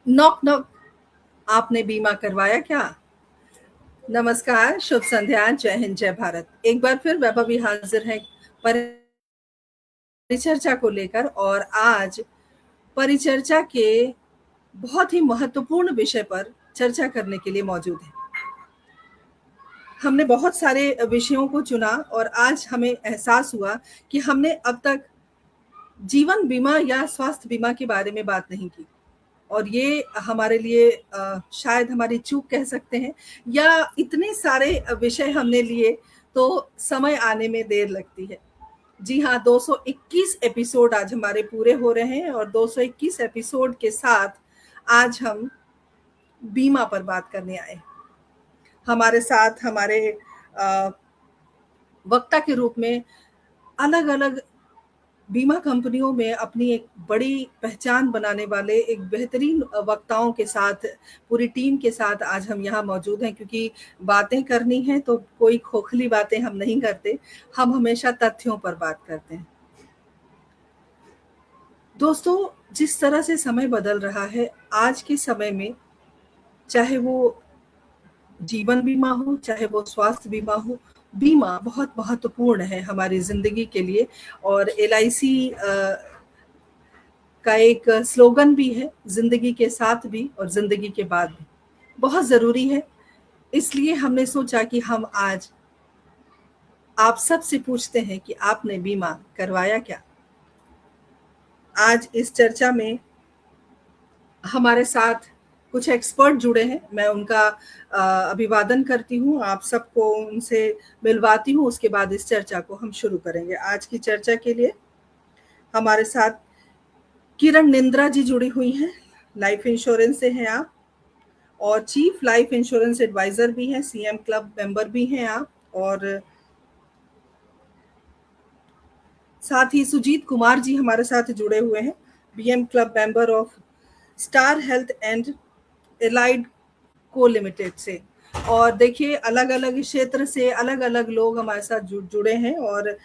Knock knock. आपने बीमा करवाया क्या? नमस्कार, शुभ संध्या, जय हिंद, जय भारत। एक बार फिर वैभवी हाजिर है परिचर्चा को लेकर, और आज परिचर्चा के बहुत ही महत्वपूर्ण विषय पर चर्चा करने के लिए मौजूद है। हमने बहुत सारे विषयों को चुना और आज हमें एहसास हुआ कि हमने अब तक जीवन बीमा या स्वास्थ्य बीमा के बारे में बात नहीं की, और ये हमारे लिए शायद हमारी चूक कह सकते हैं, या इतने सारे विषय हमने लिए तो समय आने में देर लगती है। जी हाँ, 221 एपिसोड आज हमारे पूरे हो रहे हैं, और 221 एपिसोड के साथ आज हम बीमा पर बात करने आए। हमारे साथ हमारे वक्ता के रूप में अलग अलग बीमा कंपनियों में अपनी एक बड़ी पहचान बनाने वाले एक बेहतरीन वक्ताओं के साथ, पूरी टीम के साथ आज हम यहाँ मौजूद हैं, क्योंकि बातें करनी है तो कोई खोखली बातें हम नहीं करते, हम हमेशा तथ्यों पर बात करते हैं। दोस्तों, जिस तरह से समय बदल रहा है आज के समय में, चाहे वो जीवन बीमा हो, चाहे वो स्वास्थ्य बीमा हो, बीमा बहुत महत्वपूर्ण है हमारी जिंदगी के लिए। और LIC का एक स्लोगन भी है, जिंदगी के साथ भी और जिंदगी के बाद भी, बहुत जरूरी है। इसलिए हमने सोचा कि हम आज आप सबसे पूछते हैं कि आपने बीमा करवाया क्या। आज इस चर्चा में हमारे साथ कुछ एक्सपर्ट जुड़े हैं, मैं उनका अभिवादन करती हूँ, आप सबको उनसे मिलवाती हूँ, उसके बाद इस चर्चा को हम शुरू करेंगे। आज की चर्चा के लिए हमारे साथ किरण निंद्रा जी जुड़ी हुई हैं, लाइफ इंश्योरेंस से हैं आप, और चीफ लाइफ इंश्योरेंस एडवाइजर भी हैं, CM क्लब मेंबर भी हैं आप, और साथ ही सुजीत कुमार जी हमारे साथ जुड़े हुए हैं, BM club member of star health and allied को लिमिटेड से। और देखिए, अलग अलग क्षेत्र से अलग अलग लोग हमारे साथ जुड़े हैं, और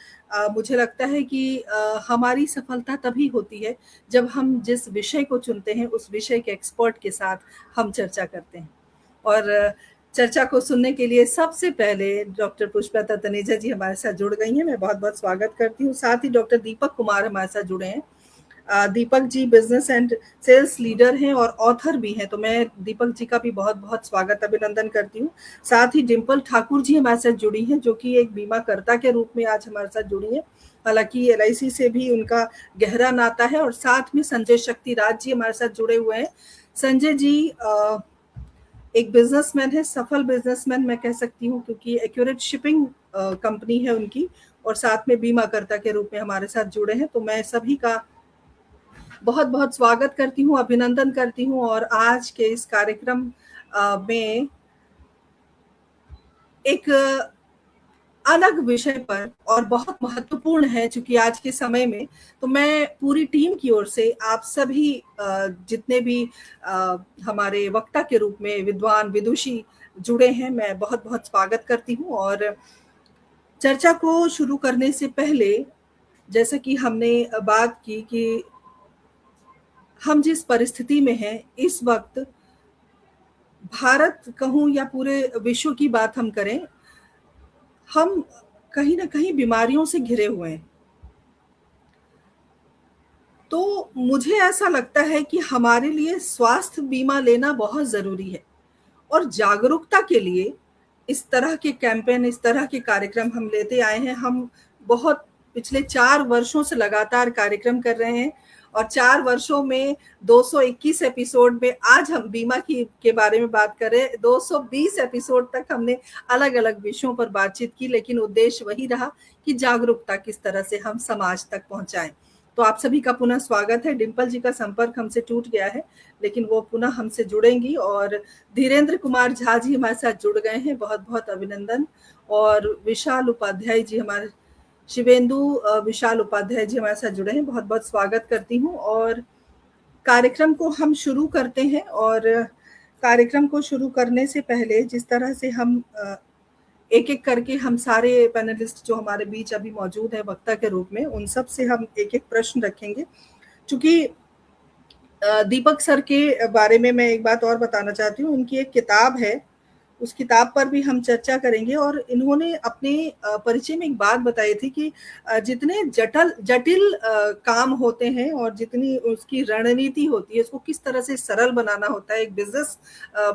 मुझे लगता है कि हमारी सफलता तभी होती है जब हम जिस विषय को चुनते हैं उस विषय के एक्सपर्ट के साथ हम चर्चा करते हैं। और चर्चा को सुनने के लिए सबसे पहले डॉक्टर पुष्पलता तनेजा जी हमारे साथ जुड़ गई हैं, मैं बहुत बहुत स्वागत करती हूँ। साथ ही डॉक्टर दीपक कुमार हमारे साथ जुड़े हैं। Deepak ji business and sales leader हैं और ऑथर भी हैं, तो मैं दीपक जी का भी बहुत बहुत स्वागत अभिनंदन करती हूँ। साथ ही डिम्पल ठाकुर जी हमारे साथ जुड़ी हैं, जो कि एक बीमाकर्ता के रूप में आज हमारे साथ जुड़ी हैं, हालांकि LIC से भी उनका गहरा नाता है। और साथ में संजय शक्तिराज जी हमारे साथ जुड़े हुए हैं। संजय जी एक बिजनेसमैन है, सफल बिजनेसमैन मैं कह सकती हूँ, क्योंकि एक्यूरेट शिपिंग कंपनी है उनकी, और साथ में बीमाकर्ता के रूप में हमारे साथ जुड़े हैं। तो मैं सभी का बहुत बहुत स्वागत करती हूँ, अभिनंदन करती हूँ। और आज के इस कार्यक्रम में एक अलग विषय पर, और बहुत महत्वपूर्ण है चूंकि आज के समय में, तो मैं पूरी टीम की ओर से आप सभी जितने भी हमारे वक्ता के रूप में विद्वान विदुषी जुड़े हैं, मैं बहुत बहुत स्वागत करती हूँ। और चर्चा को शुरू करने से पहले, जैसा कि हमने बात की कि हम जिस परिस्थिति में हैं इस वक्त, भारत कहूं या पूरे विश्व की बात हम करें, हम कहीं ना कहीं बीमारियों से घिरे हुए हैं। तो मुझे ऐसा लगता है कि हमारे लिए स्वास्थ्य बीमा लेना बहुत जरूरी है, और जागरूकता के लिए इस तरह के कैंपेन, इस तरह के कार्यक्रम हम लेते आए हैं। हम बहुत पिछले 4 वर्षों से लगातार कार्यक्रम कर रहे हैं, और 4 वर्षों में 221 एपिसोड में आज हम बीमा की के बारे में बात कर रहे हैं। 220 एपिसोड तक हमने अलग अलग विषयों पर बातचीत की, लेकिन उद्देश्य वही रहा कि जागरूकता किस तरह से हम समाज तक पहुंचाएं। तो आप सभी का पुनः स्वागत है। डिम्पल जी का संपर्क हमसे टूट गया है, लेकिन वो पुनः हमसे जुड़ेंगी। और धीरेन्द्र कुमार झा जी हमारे साथ जुड़ गए हैं, बहुत बहुत अभिनंदन। और विशाल उपाध्याय जी, हमारे शिवेंदु विशाल उपाध्याय जी हमारे साथ जुड़े हैं, बहुत बहुत स्वागत करती हूँ। और कार्यक्रम को हम शुरू करते हैं। और कार्यक्रम को शुरू करने से पहले, जिस तरह से हम एक एक करके हम सारे पैनलिस्ट जो हमारे बीच अभी मौजूद है वक्ता के रूप में, उन सब से हम एक एक प्रश्न रखेंगे। चूंकि दीपक सर के बारे में मैं एक बात और बताना चाहती हूँ। उनकी एक किताब है, उस किताब पर भी हम चर्चा करेंगे। और इन्होंने अपने परिचय में एक बात बताई थी कि जितने जटिल जटिल काम होते हैं और जितनी उसकी रणनीति होती है, उसको किस तरह से सरल बनाना होता है एक बिजनेस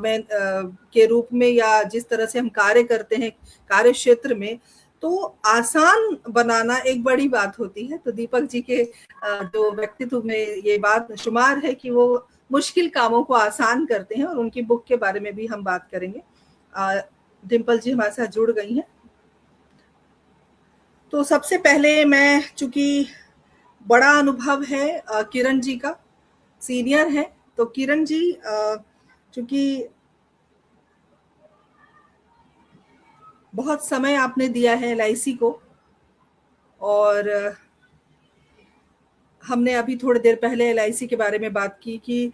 मैन के रूप में, या जिस तरह से हम कार्य करते हैं कार्य क्षेत्र में, तो आसान बनाना एक बड़ी बात होती है। तो दीपक जी के जो व्यक्तित्व में ये बात शुमार है कि वो मुश्किल कामों को आसान करते हैं, और उनकी बुक के बारे में भी हम बात करेंगे। डिम्पल जी हमारे साथ जुड़ गई हैं। तो सबसे पहले मैं, चूंकि बड़ा अनुभव है किरण जी का, सीनियर है, तो किरण जी चूंकि बहुत समय आपने दिया है एलआईसी को, और हमने अभी थोड़ी देर पहले एलआईसी के बारे में बात की कि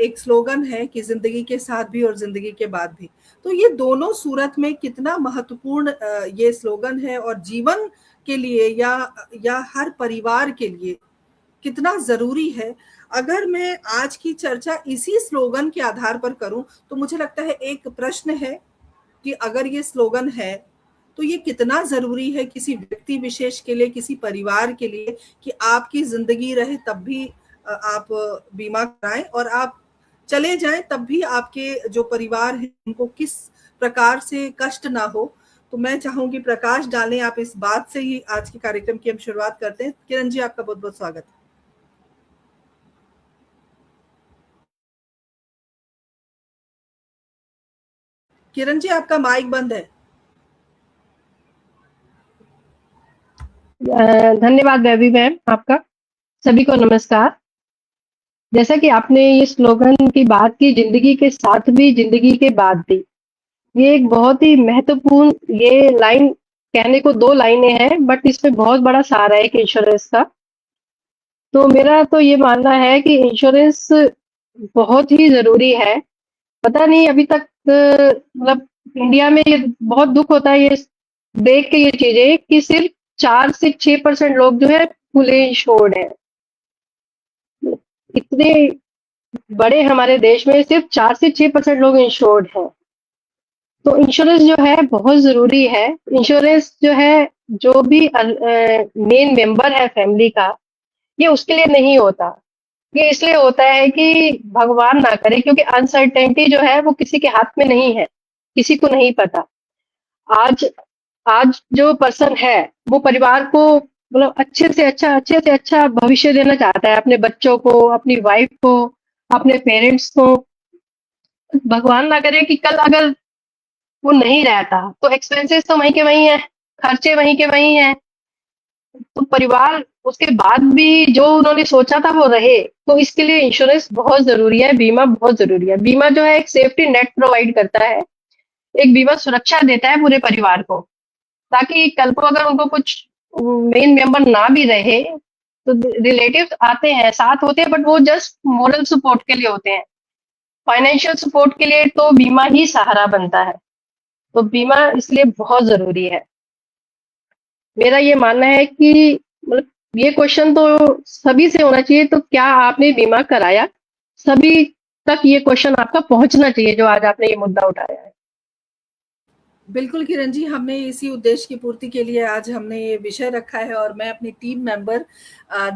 एक स्लोगन है कि जिंदगी के साथ भी और जिंदगी के बाद भी। तो ये दोनों सूरत में कितना महत्वपूर्ण ये स्लोगन है, और जीवन के लिए या हर परिवार के लिए कितना जरूरी है। अगर मैं आज की चर्चा इसी स्लोगन के आधार पर करूं, तो मुझे लगता है एक प्रश्न है कि अगर ये स्लोगन है, तो ये कितना जरूरी है किसी व्यक्ति विशेष के लिए, किसी परिवार के लिए, कि आपकी जिंदगी रहे तब भी आप बीमा कराएं, और आप चले जाएं तब भी आपके जो परिवार है उनको किस प्रकार से कष्ट ना हो। तो मैं चाहूंगी प्रकाश डालें आप इस बात से ही आज के कार्यक्रम की हम शुरुआत करते हैं। किरण जी, आपका बहुत बहुत स्वागत है। किरण जी, आपका माइक बंद है। धन्यवाद देवी मैम आपका। सभी को नमस्कार। जैसा कि आपने ये स्लोगन की बात की, जिंदगी के साथ भी जिंदगी के बाद भी, ये एक बहुत ही महत्वपूर्ण, ये लाइन कहने को दो लाइनें हैं बट इसमें बहुत बड़ा सहारा है एक इंश्योरेंस का। तो मेरा तो ये मानना है कि इंश्योरेंस बहुत ही जरूरी है। पता नहीं अभी तक मतलब इंडिया में ये बहुत दुख होता है ये देख के ये चीजें कि सिर्फ 4 से 6% लोग जो है फुली इंश्योर्ड है। इतने बड़े हमारे देश में सिर्फ 4 से 6% लोग इंश्योर्ड हैं। तो इंश्योरेंस जो है बहुत जरूरी है। इंश्योरेंस जो है, जो भी मेन मेंबर है फैमिली का, ये उसके लिए नहीं होता। ये इसलिए होता है कि भगवान ना करे, क्योंकि अनसर्टेनिटी जो है वो किसी के हाथ में नहीं है, किसी को नहीं पता। आज आज जो पर्सन है वो परिवार को मतलब अच्छे से अच्छा भविष्य देना चाहता है, अपने बच्चों को, अपनी वाइफ को, अपने पेरेंट्स को। भगवान ना करे कि कल अगर वो नहीं रहता तो एक्सपेंसेस तो वहीं के वहीं है, खर्चे वहीं के वहीं है। तो परिवार उसके बाद भी जो उन्होंने सोचा था वो रहे, तो इसके लिए इंश्योरेंस बहुत जरूरी है, बीमा बहुत जरूरी है। बीमा जो है एक सेफ्टी नेट प्रोवाइड करता है, एक बीमा सुरक्षा देता है पूरे परिवार को, ताकि कल को अगर उनको कुछ मेन मेंबर ना भी रहे तो रिलेटिव्स आते हैं, साथ होते हैं, बट वो जस्ट मोरल सपोर्ट के लिए होते हैं। फाइनेंशियल सपोर्ट के लिए तो बीमा ही सहारा बनता है। तो बीमा इसलिए बहुत जरूरी है। मेरा ये मानना है कि मतलब ये क्वेश्चन तो सभी से होना चाहिए, तो क्या आपने बीमा कराया, सभी तक ये क्वेश्चन आपका पहुंचना चाहिए जो आज आपने ये मुद्दा उठाया है। बिल्कुल किरण जी, हमने इसी उद्देश्य की पूर्ति के लिए आज हमने ये विषय रखा है, और मैं अपनी टीम मेंबर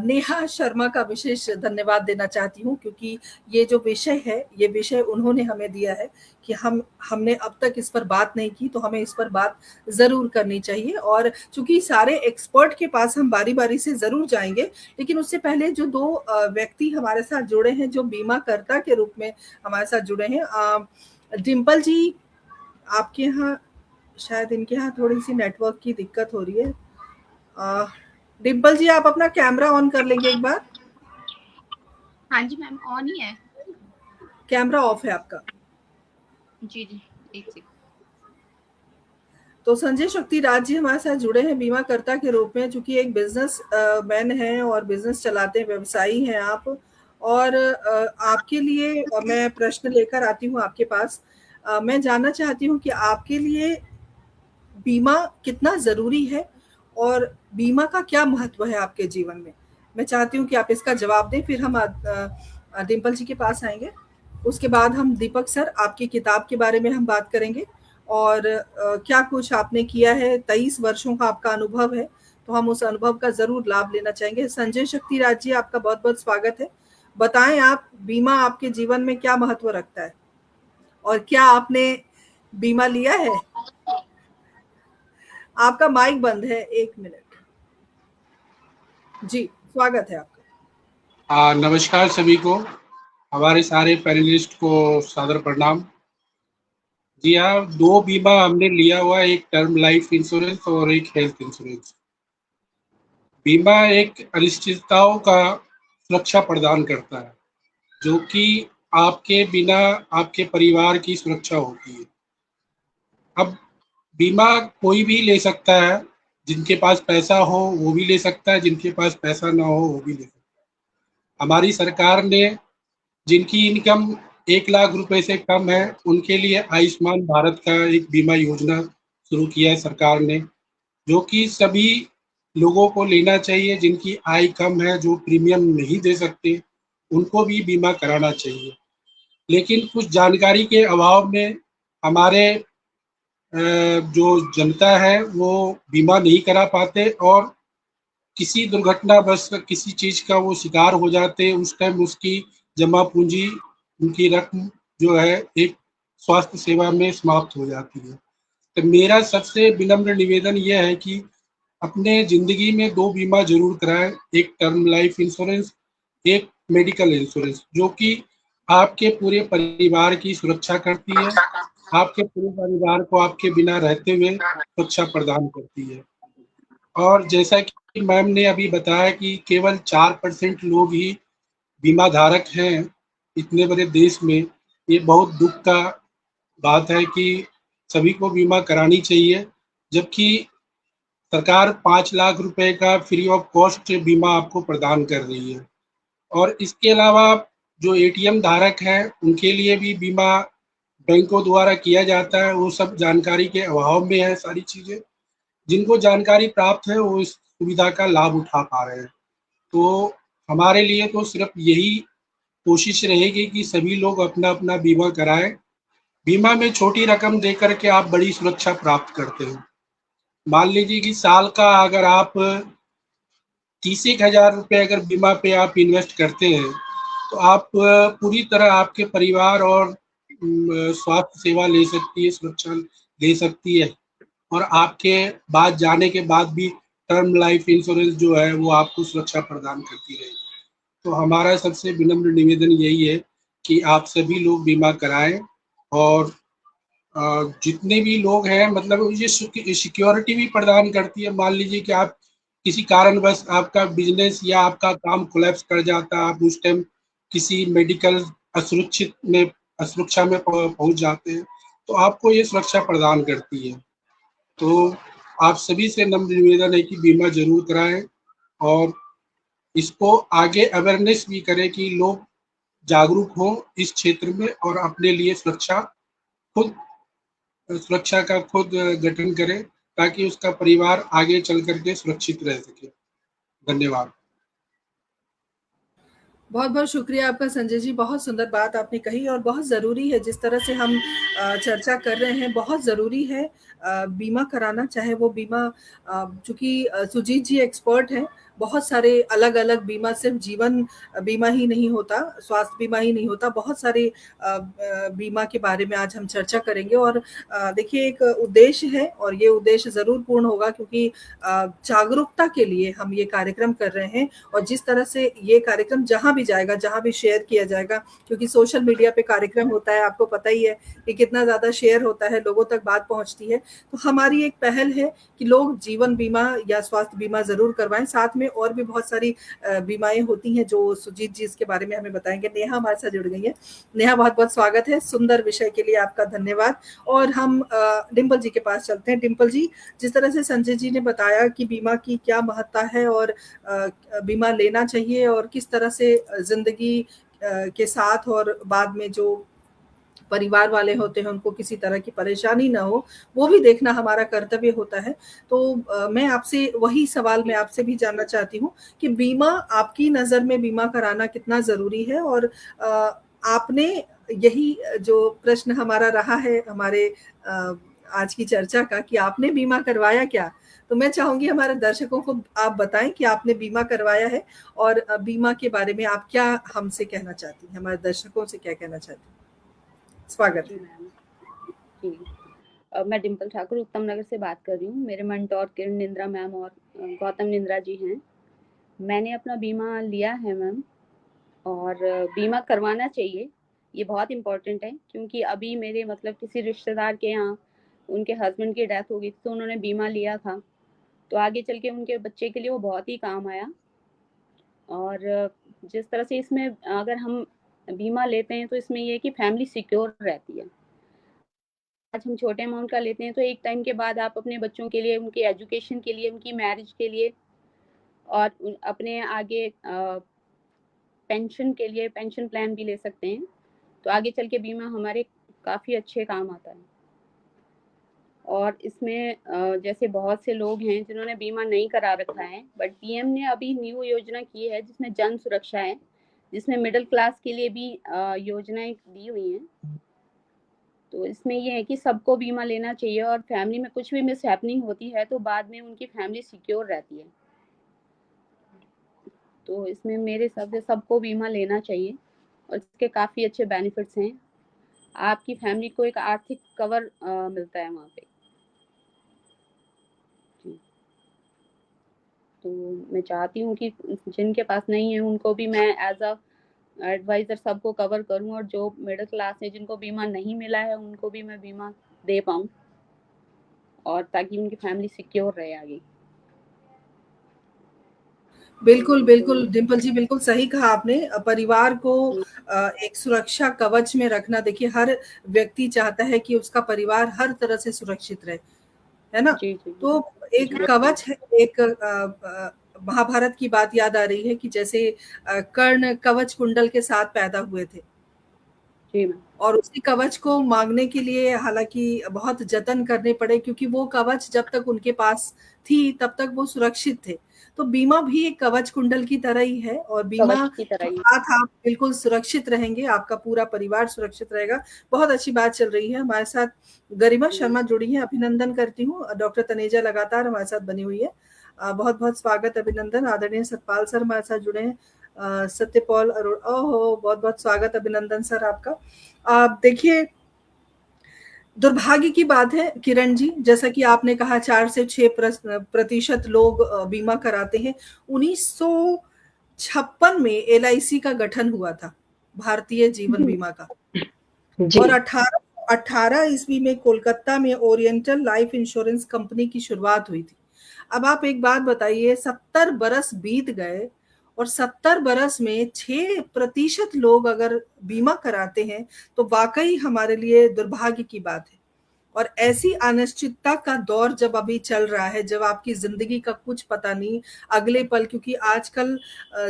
नेहा शर्मा का विशेष धन्यवाद देना चाहती हूँ, क्योंकि ये जो विषय है, ये विषय उन्होंने हमें दिया है कि हमने अब तक इस पर बात नहीं की, तो हमें इस पर बात जरूर करनी चाहिए। और चूंकि सारे एक्सपर्ट के पास हम बारी बारी से जरूर जाएंगे, लेकिन उससे पहले जो दो व्यक्ति हमारे साथ जुड़े हैं, जो बीमाकर्ता के रूप में हमारे साथ जुड़े हैं, डिम्पल जी, आपके यहाँ शायद इनके यहाँ थोड़ी सी नेटवर्क की दिक्कत हो रही है। डिम्पल जी, आप अपना कैमरा ऑन कर लेंगे एक बार? हाँ जी मैम, ऑन ही है। कैमरा ऑफ है आपका। जी जी, एक सेकंड। तो संजय शक्तिराज जी हमारे साथ जुड़े हैं बीमाकर्ता के रूप में, चूंकि एक बिजनेस मैन है और बिजनेस चलाते हैं, व्यवसायी हैं आप। और आपके लिए मैं प्रश्न लेकर आती हूँ आपके पास। मैं जानना चाहती हूँ कि आपके लिए बीमा कितना ज़रूरी है, और बीमा का क्या महत्व है आपके जीवन में? मैं चाहती हूँ कि आप इसका जवाब दें, फिर हम डिम्पल जी के पास आएंगे। उसके बाद हम दीपक सर आपकी किताब के बारे में हम बात करेंगे और क्या कुछ आपने किया है, 23 वर्षों का आपका अनुभव है, तो हम उस अनुभव का ज़रूर लाभ लेना चाहेंगे। संजय शक्तिराज जी, आपका बहुत-बहुत स्वागत है। बताएँ आप, बीमा आपके जीवन में क्या महत्व रखता है? और क्या आपने बीमा लिया है? आपका माइक बंद है, 1 मिनट। जी, स्वागत है आपका। नमस्कार सभी को, हमारे सारे पैनलिस्ट को सादर प्रणाम। जी हाँ, 2 बीमा हमने लिया हुआ है, एक टर्म लाइफ इंश्योरेंस और एक हेल्थ इंश्योरेंस। बीमा एक अनिश्चितताओं का सुरक्षा प्रदान करता है, जो कि आपके बिना आपके परिवार की सुरक्षा होती है। अब बीमा कोई भी ले सकता है, जिनके पास पैसा हो वो भी ले सकता है, जिनके पास पैसा ना हो वो भी ले सकता है। हमारी सरकार ने जिनकी इनकम 1 लाख रुपए से कम है, उनके लिए आयुष्मान भारत का एक बीमा योजना शुरू किया है सरकार ने, जो कि सभी लोगों को लेना चाहिए। जिनकी आय कम है, जो प्रीमियम नहीं दे सकते, उनको भी बीमा कराना चाहिए। लेकिन कुछ जानकारी के अभाव में हमारे जो जनता है वो बीमा नहीं करा पाते और किसी दुर्घटनावश किसी चीज़ का वो शिकार हो जाते हैं, उस टाइम उसकी जमा पूंजी, उनकी रकम जो है एक स्वास्थ्य सेवा में समाप्त हो जाती है। तो मेरा सबसे विनम्र निवेदन यह है कि अपने ज़िंदगी में 2 बीमा ज़रूर कराएँ, एक टर्म लाइफ इंश्योरेंस, एक मेडिकल इंश्योरेंस, जो कि आपके पूरे परिवार की सुरक्षा करती है, आपके पूरे परिवार को आपके बिना रहते हुए सुरक्षा प्रदान करती है। और जैसा कि मैम ने अभी बताया कि केवल 4% लोग ही बीमा धारक हैं इतने बड़े देश में। ये बहुत दुख का बात है कि सभी को बीमा करानी चाहिए, जबकि सरकार 5 लाख रुपए का फ्री ऑफ कॉस्ट बीमा आपको प्रदान कर रही है। और इसके अलावा जो एटीएम धारक हैं, उनके लिए भी बीमा बैंकों द्वारा किया जाता है। वो सब जानकारी के अभाव में है सारी चीज़ें। जिनको जानकारी प्राप्त है वो इस सुविधा का लाभ उठा पा रहे हैं। तो हमारे लिए तो सिर्फ यही कोशिश रहेगी कि सभी लोग अपना-अपना बीमा कराएँ। बीमा में छोटी रकम देकर के आप बड़ी सुरक्षा प्राप्त करते हैं। मान लीजिए कि साल का अगर आप 30,000 रुपए अगर बीमा पे आप इन्वेस्ट करते हैं, तो आप पूरी तरह आपके परिवार और स्वास्थ्य सेवा ले सकती है, सुरक्षा ले सकती है और आपके बाद जाने के बाद भी टर्म लाइफ इंश्योरेंस जो है वो आपको सुरक्षा प्रदान करती रहेगी। तो हमारा सबसे विनम्र निवेदन यही है कि आप सभी लोग बीमा कराएँ और जितने भी लोग हैं, मतलब ये सिक्योरिटी भी प्रदान करती है। मान लीजिए कि आप किसी कारणवश आपका बिजनेस या आपका काम कोलैप्स कर जाता है, आप उस टाइम किसी मेडिकल असुरक्षा में पहुंच जाते हैं, तो आपको ये सुरक्षा प्रदान करती है। तो आप सभी से नम्र निवेदन है कि बीमा जरूर कराएं और इसको आगे अवेयरनेस भी करें कि लोग जागरूक हों इस क्षेत्र में और अपने लिए सुरक्षा का खुद गठन करे, ताकि उसका परिवार आगे चल करके सुरक्षित रह सके। धन्यवाद। बहुत-बहुत शुक्रिया आपका संजय जी, बहुत सुंदर बात आपने कही और बहुत ज़रूरी है जिस तरह से हम चर्चा कर रहे हैं, बहुत ज़रूरी है बीमा कराना, चाहे वो बीमा चूँकि सुजीत जी एक्सपर्ट हैं, बहुत सारे अलग-अलग बीमा, सिर्फ जीवन बीमा ही नहीं होता, स्वास्थ्य बीमा ही नहीं होता, बहुत सारे बीमा के बारे में आज हम चर्चा करेंगे और देखिए एक उद्देश्य है और ये उद्देश्य ज़रूर पूर्ण होगा क्योंकि जागरूकता के लिए हम ये कार्यक्रम कर रहे हैं और जिस तरह से ये कार्यक्रम जहाँ भी जाएगा, जहाँ भी शेयर किया जाएगा, क्योंकि सोशल मीडिया पे कार्यक्रम होता है, आपको पता ही है कि कितना ज़्यादा शेयर होता है, लोगों तक बात पहुँचती है। तो हमारी एक पहल है कि लोग जीवन बीमा या स्वास्थ्य बीमा ज़रूर करवाएँ। साथ में और भी बहुत सारी बीमाएँ होती हैं जो सुजीत जी इसके बारे में हमें बताएँगे। नेहा हमारे साथ जुड़ गई हैं। नेहा, बहुत-बहुत स्वागत है। सुंदर विषय के लिए आपका धन्यवाद और हम डिंपल जी के पास चलते हैं। डिंपल जी, जिस तरह से संजय जी ने बताया कि बीमा की क्या महत्ता है और बीमा लेना चाहिए और किस तरह से ज़िंदगी के साथ और बाद में जो परिवार वाले होते हैं उनको किसी तरह की परेशानी ना हो, वो भी देखना हमारा कर्तव्य होता है। तो मैं आपसे वही सवाल मैं आपसे भी जानना चाहती हूँ कि बीमा आपकी नज़र में बीमा कराना कितना ज़रूरी है? और आपने यही जो प्रश्न हमारा रहा है हमारे आज की चर्चा का कि आपने बीमा करवाया क्या? तो मैं चाहूँगी हमारे दर्शकों को आप बताएँ कि आपने बीमा करवाया है और बीमा के बारे में आप क्या हमसे कहना चाहती हैं? हमारे दर्शकों से क्या कहना चाहती हैं? स्वागत जी है। मैम। जी। मैं डिम्पल ठाकुर उत्तम नगर से बात कर रही हूँ। मेरे मेंटोर किरण निंद्रा मैम और गौतम निंद्रा जी हैं। मैंने अपना बीमा लिया है मैम, और बीमा करवाना चाहिए, ये बहुत इम्पोर्टेंट है, क्योंकि अभी मेरे मतलब किसी रिश्तेदार के यहाँ उनके हस्बैंड की डेथ हो गई थी, तो उन्होंने बीमा लिया था, तो आगे चल के उनके बच्चे के लिए वो बहुत ही काम आया। और जिस तरह से इसमें अगर हम बीमा लेते हैं तो इसमें ये है कि फैमिली सिक्योर रहती है। आज हम छोटे अमाउंट का लेते हैं तो एक टाइम के बाद आप अपने बच्चों के लिए, उनके एजुकेशन के लिए, उनकी मैरिज के लिए और अपने आगे पेंशन के लिए पेंशन प्लान भी ले सकते हैं। तो आगे चल के बीमा हमारे काफ़ी अच्छे काम आता है। और इसमें जैसे बहुत से लोग हैं जिन्होंने बीमा नहीं करा रखा है, बट पीएम ने अभी न्यू योजना की है जिसमें जन सुरक्षा है, जिसमें मिडिल क्लास के लिए भी योजनाएं दी हुई हैं। तो इसमें ये है कि सबको बीमा लेना चाहिए, और फैमिली में कुछ भी मिस हैपनिंग होती है तो बाद में उनकी फैमिली सिक्योर रहती है। तो इसमें मेरे हिसाब से सबको बीमा लेना चाहिए, और इसके काफ़ी अच्छे बेनिफिट्स हैं। आपकी फैमिली को एक आर्थिक कवर मिलता है वहाँ पे। जी। तो मैं चाहती हूँ कि जिनके पास नहीं है उनको भी मैं एज अ एडवाइज़र सबको कवर करूँ, और जो मिडिल क्लास है जिनको बीमा नहीं मिला है उनको भी मैं बीमा दे पाऊँ, और ताकि उनकी फैमिली सिक्योर रहे आगे। बिल्कुल, बिल्कुल डिम्पल जी, बिल्कुल सही कहा आपने। परिवार को एक सुरक्षा कवच में रखना, देखिए हर व्यक्ति चाहता है कि उसका परिवार हर तरह से सुरक्षित रहे, है ना? जी जी तो एक कवच है, एक महाभारत की बात याद आ रही है कि जैसे कर्ण कवच कुंडल के साथ पैदा हुए थे। जी मैम। और उसी कवच को मांगने के लिए हालांकि बहुत जतन करने पड़े, क्योंकि वो कवच जब तक उनके पास थी तब तक वो सुरक्षित थे। तो बीमा भी एक कवच कुंडल की तरह ही है, और बीमा कवच की तरह के ही। साथ आप बिल्कुल सुरक्षित रहेंगे, आपका पूरा परिवार सुरक्षित रहेगा। बहुत अच्छी बात चल रही है। हमारे साथ गरिमा शर्मा जुड़ी है, अभिनंदन करती हूँ। डॉक्टर तनेजा लगातार हमारे साथ बनी हुई है। बहुत बहुत स्वागत, अभिनंदन। आदरणीय सतपाल सर हमारे साथ जुड़े हैं, सत्यपाल अरोड़ा, ओहो बहुत बहुत स्वागत, अभिनंदन सर आपका। आप देखिए, दुर्भाग्य की बात है किरण जी, जैसा कि आपने कहा 4 से 6% लोग बीमा कराते हैं। 1956 में एलआईसी का गठन हुआ था, भारतीय जीवन बीमा का, और 1818 ईस्वी में कोलकाता में ओरिएंटल लाइफ इंश्योरेंस कंपनी की शुरुआत हुई थी। अब आप एक बात बताइए, 70 बरस बीत गए और 70 बरस में 6% लोग अगर बीमा कराते हैं तो वाकई हमारे लिए दुर्भाग्य की बात है। और ऐसी अनिश्चितता का दौर जब अभी चल रहा है, जब आपकी जिंदगी का कुछ पता नहीं अगले पल, क्योंकि आजकल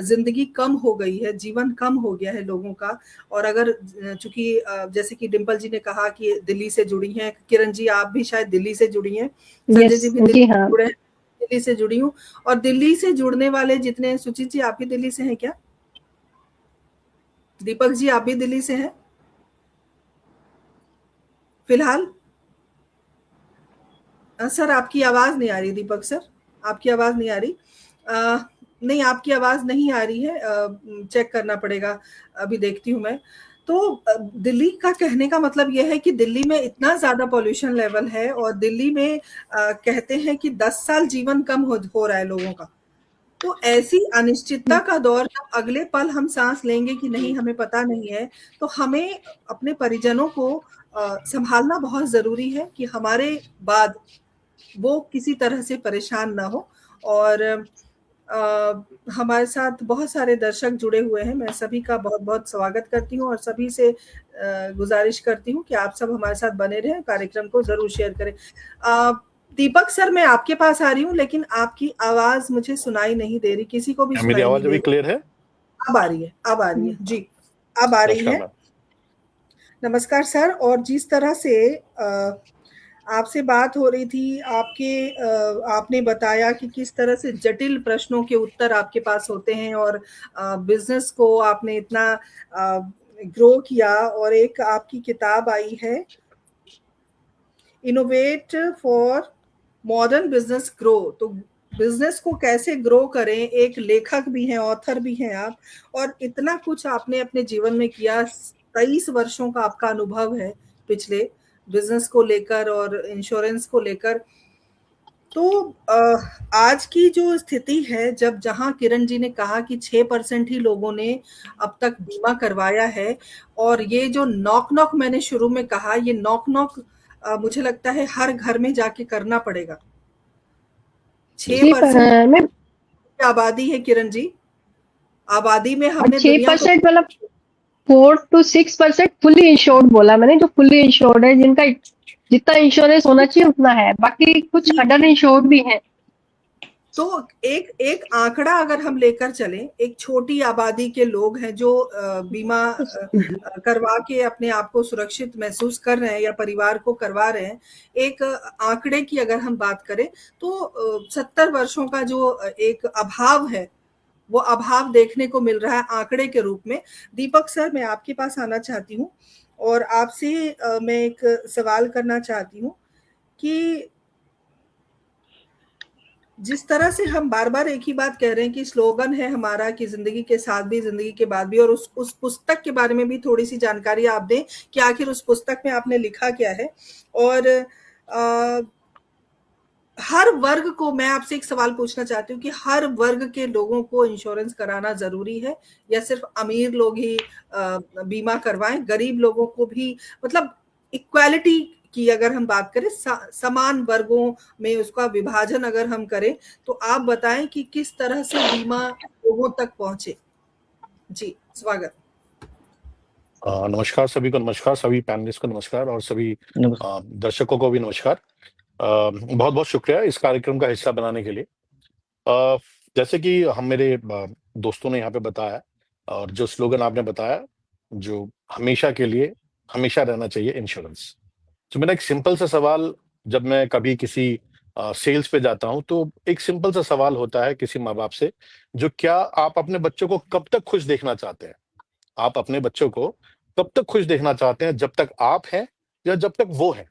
जिंदगी कम हो गई है, जीवन कम हो गया है लोगों का। और अगर चूंकि जैसे कि डिम्पल जी ने कहा कि दिल्ली से जुड़ी हैं, किरण जी आप भी शायद दिल्ली से जुड़ी हैं, संजय जी भी दिल्ली से जुड़े हैं, दिल्ली से जुड़ी हूँ। और दिल्ली से जुड़ने वाले जितने, सुचित जी आप भी दिल्ली से हैं क्या? दीपक जी आप भी दिल्ली से हैं फिलहाल? सर आपकी आवाज नहीं आ रही, दीपक सर आपकी आवाज नहीं आ रही। नहीं, आपकी आवाज नहीं आ रही है, चेक करना पड़ेगा, अभी देखती हूँ मैं। तो दिल्ली का कहने का मतलब यह है कि दिल्ली में इतना ज्यादा पॉल्यूशन लेवल है, और दिल्ली में कहते हैं कि 10 साल जीवन कम हो रहा है लोगों का। तो ऐसी अनिश्चितता का दौर, जब अगले पल हम सांस लेंगे कि नहीं हमें पता नहीं है, तो हमें अपने परिजनों को संभालना बहुत जरूरी है कि हमारे बाद वो किसी तरह से परेशान ना हो। और हमारे साथ बहुत सारे दर्शक जुड़े हुए हैं, मैं सभी का बहुत बहुत स्वागत करती हूँ, और सभी से गुजारिश करती हूँ कि आप सब हमारे साथ बने रहें, कार्यक्रम को जरूर शेयर करें। दीपक सर मैं आपके पास आ रही हूँ, लेकिन आपकी आवाज मुझे सुनाई नहीं दे रही, किसी को भी सुनाई नहीं दे रही। क्लियर है? अब आ रही है, अब आ रही है जी, अब आ रही है। नमस्कार सर। और जिस तरह से आपसे बात हो रही थी, आपने बताया कि किस तरह से जटिल प्रश्नों के उत्तर आपके पास होते हैं और बिजनेस को आपने इतना ग्रो किया, और एक आपकी किताब आई है innovate for modern business grow. तो बिजनेस को कैसे ग्रो करें, एक लेखक भी हैं, ऑथर भी हैं आप, और इतना कुछ आपने अपने जीवन में किया। 23 वर्षों का आपका अनुभव है पिछले बिजनेस को लेकर और इंश्योरेंस को लेकर। तो आज की जो स्थिति है, जहां किरण जी ने कहा कि 6% ही लोगों ने अब तक बीमा करवाया है, और ये जो नॉक नॉक मैंने शुरू में कहा, ये नॉक नॉक मुझे लगता है हर घर में जाके करना पड़ेगा। 6% मैं आबादी है किरण जी, आबादी में और हमने 6% मतलब 4 to 6% फुल्ली इंश्योर्ड बोला मैंने, जो फुल्ली इंश्योर्ड है, जिनका जितना इंश्योरेंस होना चाहिए उतना है, बाकी कुछ अंडर इंश्योर्ड भी है। तो एक एक आंकड़ा अगर हम लेकर चलें, एक छोटी आबादी के लोग हैं जो बीमा करवा के अपने आप को सुरक्षित महसूस कर रहे हैं या परिवार को करवा रहे हैं। एक आंकड़े की अगर हम बात करें तो 70 वर्षों का जो एक अभाव है, वो अभाव देखने को मिल रहा है आंकड़े के रूप में। दीपक सर, मैं आपके पास आना चाहती हूँ और आपसे मैं एक सवाल करना चाहती हूँ कि जिस तरह से हम बार बार एक ही बात कह रहे हैं कि स्लोगन है हमारा कि जिंदगी के साथ भी जिंदगी के बाद भी, और उस पुस्तक के बारे में भी थोड़ी सी जानकारी आप दें कि आखिर उस पुस्तक में आपने लिखा क्या है। और हर वर्ग को मैं आपसे एक सवाल पूछना चाहती हूँ कि हर वर्ग के लोगों को इंश्योरेंस कराना जरूरी है, या सिर्फ अमीर लोग ही बीमा करवाएं? गरीब लोगों को भी, मतलब इक्वालिटी की अगर हम बात करें, समान वर्गों में उसका विभाजन अगर हम करें, तो आप बताएं कि किस तरह से बीमा लोगों तक पहुंचे। जी, स्वागत। नमस्कार सभी को, नमस्कार सभी पैनलिस्ट को, नमस्कार, और सभी दर्शकों को भी नमस्कार। बहुत बहुत शुक्रिया इस कार्यक्रम का हिस्सा बनाने के लिए। जैसे कि हम मेरे दोस्तों ने यहाँ पे बताया, और जो स्लोगन आपने बताया, जो हमेशा के लिए हमेशा रहना चाहिए इंश्योरेंस। तो मेरा एक सिंपल सा सवाल, जब मैं कभी किसी सेल्स पे जाता हूँ, तो एक सिंपल सा सवाल होता है किसी माँ बाप से, जो क्या आप अपने बच्चों को कब तक खुश देखना चाहते हैं? आप अपने बच्चों को कब तक खुश देखना चाहते हैं? जब तक आप हैं या जब तक वो है?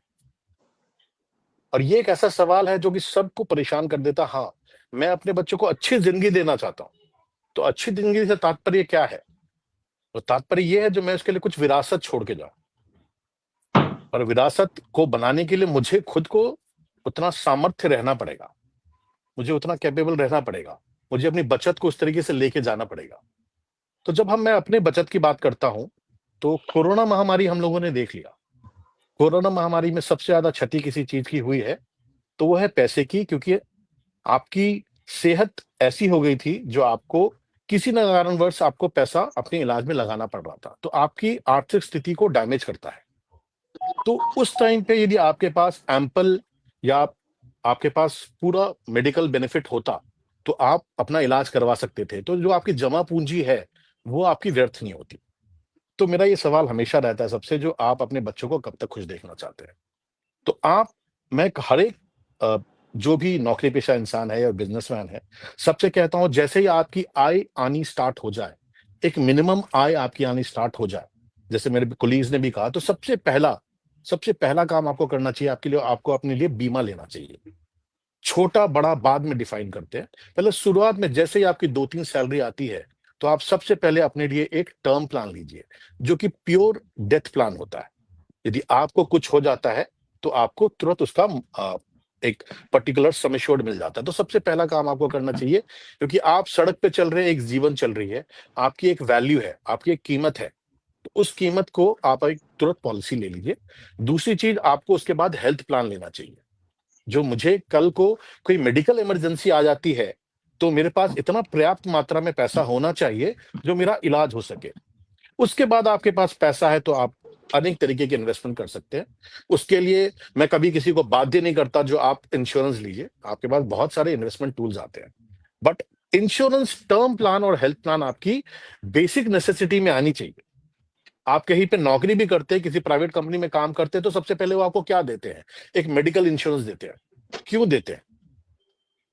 और ये एक ऐसा सवाल है जो कि सबको परेशान कर देता। हाँ, मैं अपने बच्चों को अच्छी जिंदगी देना चाहता हूं। तो अच्छी जिंदगी से तात्पर्य क्या है? तो तात्पर्य ये है जो मैं उसके लिए कुछ विरासत छोड़ के जाऊं, और विरासत को बनाने के लिए मुझे खुद को उतना सामर्थ्य रहना पड़ेगा, मुझे उतना कैपेबल रहना पड़ेगा, मुझे अपनी बचत को उस तरीके से लेके जाना पड़ेगा। तो जब मैं अपने बचत की बात करता हूं, तो कोरोना महामारी हम लोगों ने देख लिया। कोरोना महामारी में सबसे ज्यादा क्षति किसी चीज की हुई है तो वो है पैसे की, क्योंकि आपकी सेहत ऐसी हो गई थी जो आपको किसी न कारणवश आपको पैसा अपने इलाज में लगाना पड़ रहा था, तो आपकी आर्थिक स्थिति को डैमेज करता है। तो उस टाइम पे यदि आपके पास एम्पल या आपके पास पूरा मेडिकल बेनिफिट होता तो आप अपना इलाज करवा सकते थे, तो जो आपकी जमा पूंजी है वो आपकी व्यर्थ नहीं होती। तो मेरा ये सवाल हमेशा रहता है सबसे, जो आप अपने बच्चों को कब तक खुश देखना चाहते हैं? तो मैं हर एक जो भी नौकरी पेशा इंसान है या बिजनेसमैन है, सबसे कहता हूं, जैसे ही आपकी आय आनी स्टार्ट हो जाए, एक मिनिमम आय आपकी आनी स्टार्ट हो जाए, जैसे मेरे कोलीग्स ने भी कहा, तो सबसे पहला काम आपको करना चाहिए, आपके लिए, आपको अपने लिए बीमा लेना चाहिए। छोटा बड़ा बाद में डिफाइन करते हैं, पहले शुरुआत में जैसे ही आपकी 2-3 सैलरी आती है, तो आप सबसे पहले अपने लिए एक टर्म प्लान लीजिए, जो कि प्योर डेथ प्लान होता है। यदि आपको कुछ हो जाता है तो आपको तुरंत उसका एक पर्टिकुलर सम एश्योर्ड मिल जाता है। तो सबसे पहला काम आपको करना चाहिए, क्योंकि आप सड़क पे चल रहे हैं, एक जीवन चल रही है, आपकी एक वैल्यू है, आपकी एक कीमत है, तो उस कीमत को आप एक तुरंत पॉलिसी ले लीजिए। दूसरी चीज, आपको उसके बाद हेल्थ प्लान लेना चाहिए, जो मुझे कल को कोई मेडिकल इमरजेंसी आ जाती है तो मेरे पास इतना पर्याप्त मात्रा में पैसा होना चाहिए जो मेरा इलाज हो सके। उसके बाद आपके पास पैसा है तो आप अनेक तरीके के इन्वेस्टमेंट कर सकते हैं। उसके लिए मैं कभी किसी को बाध्य नहीं करता जो आप इंश्योरेंस लीजिए, आपके पास बहुत सारे इन्वेस्टमेंट टूल्स आते हैं, बट इंश्योरेंस टर्म प्लान और हेल्थ प्लान आपकी बेसिक नेसेसिटी में आनी चाहिए। आप कहीं पे नौकरी भी करते हैं, किसी प्राइवेट कंपनी में काम करते हैं, तो सबसे पहले वो आपको क्या देते हैं? एक मेडिकल इंश्योरेंस देते हैं। क्यों देते हैं?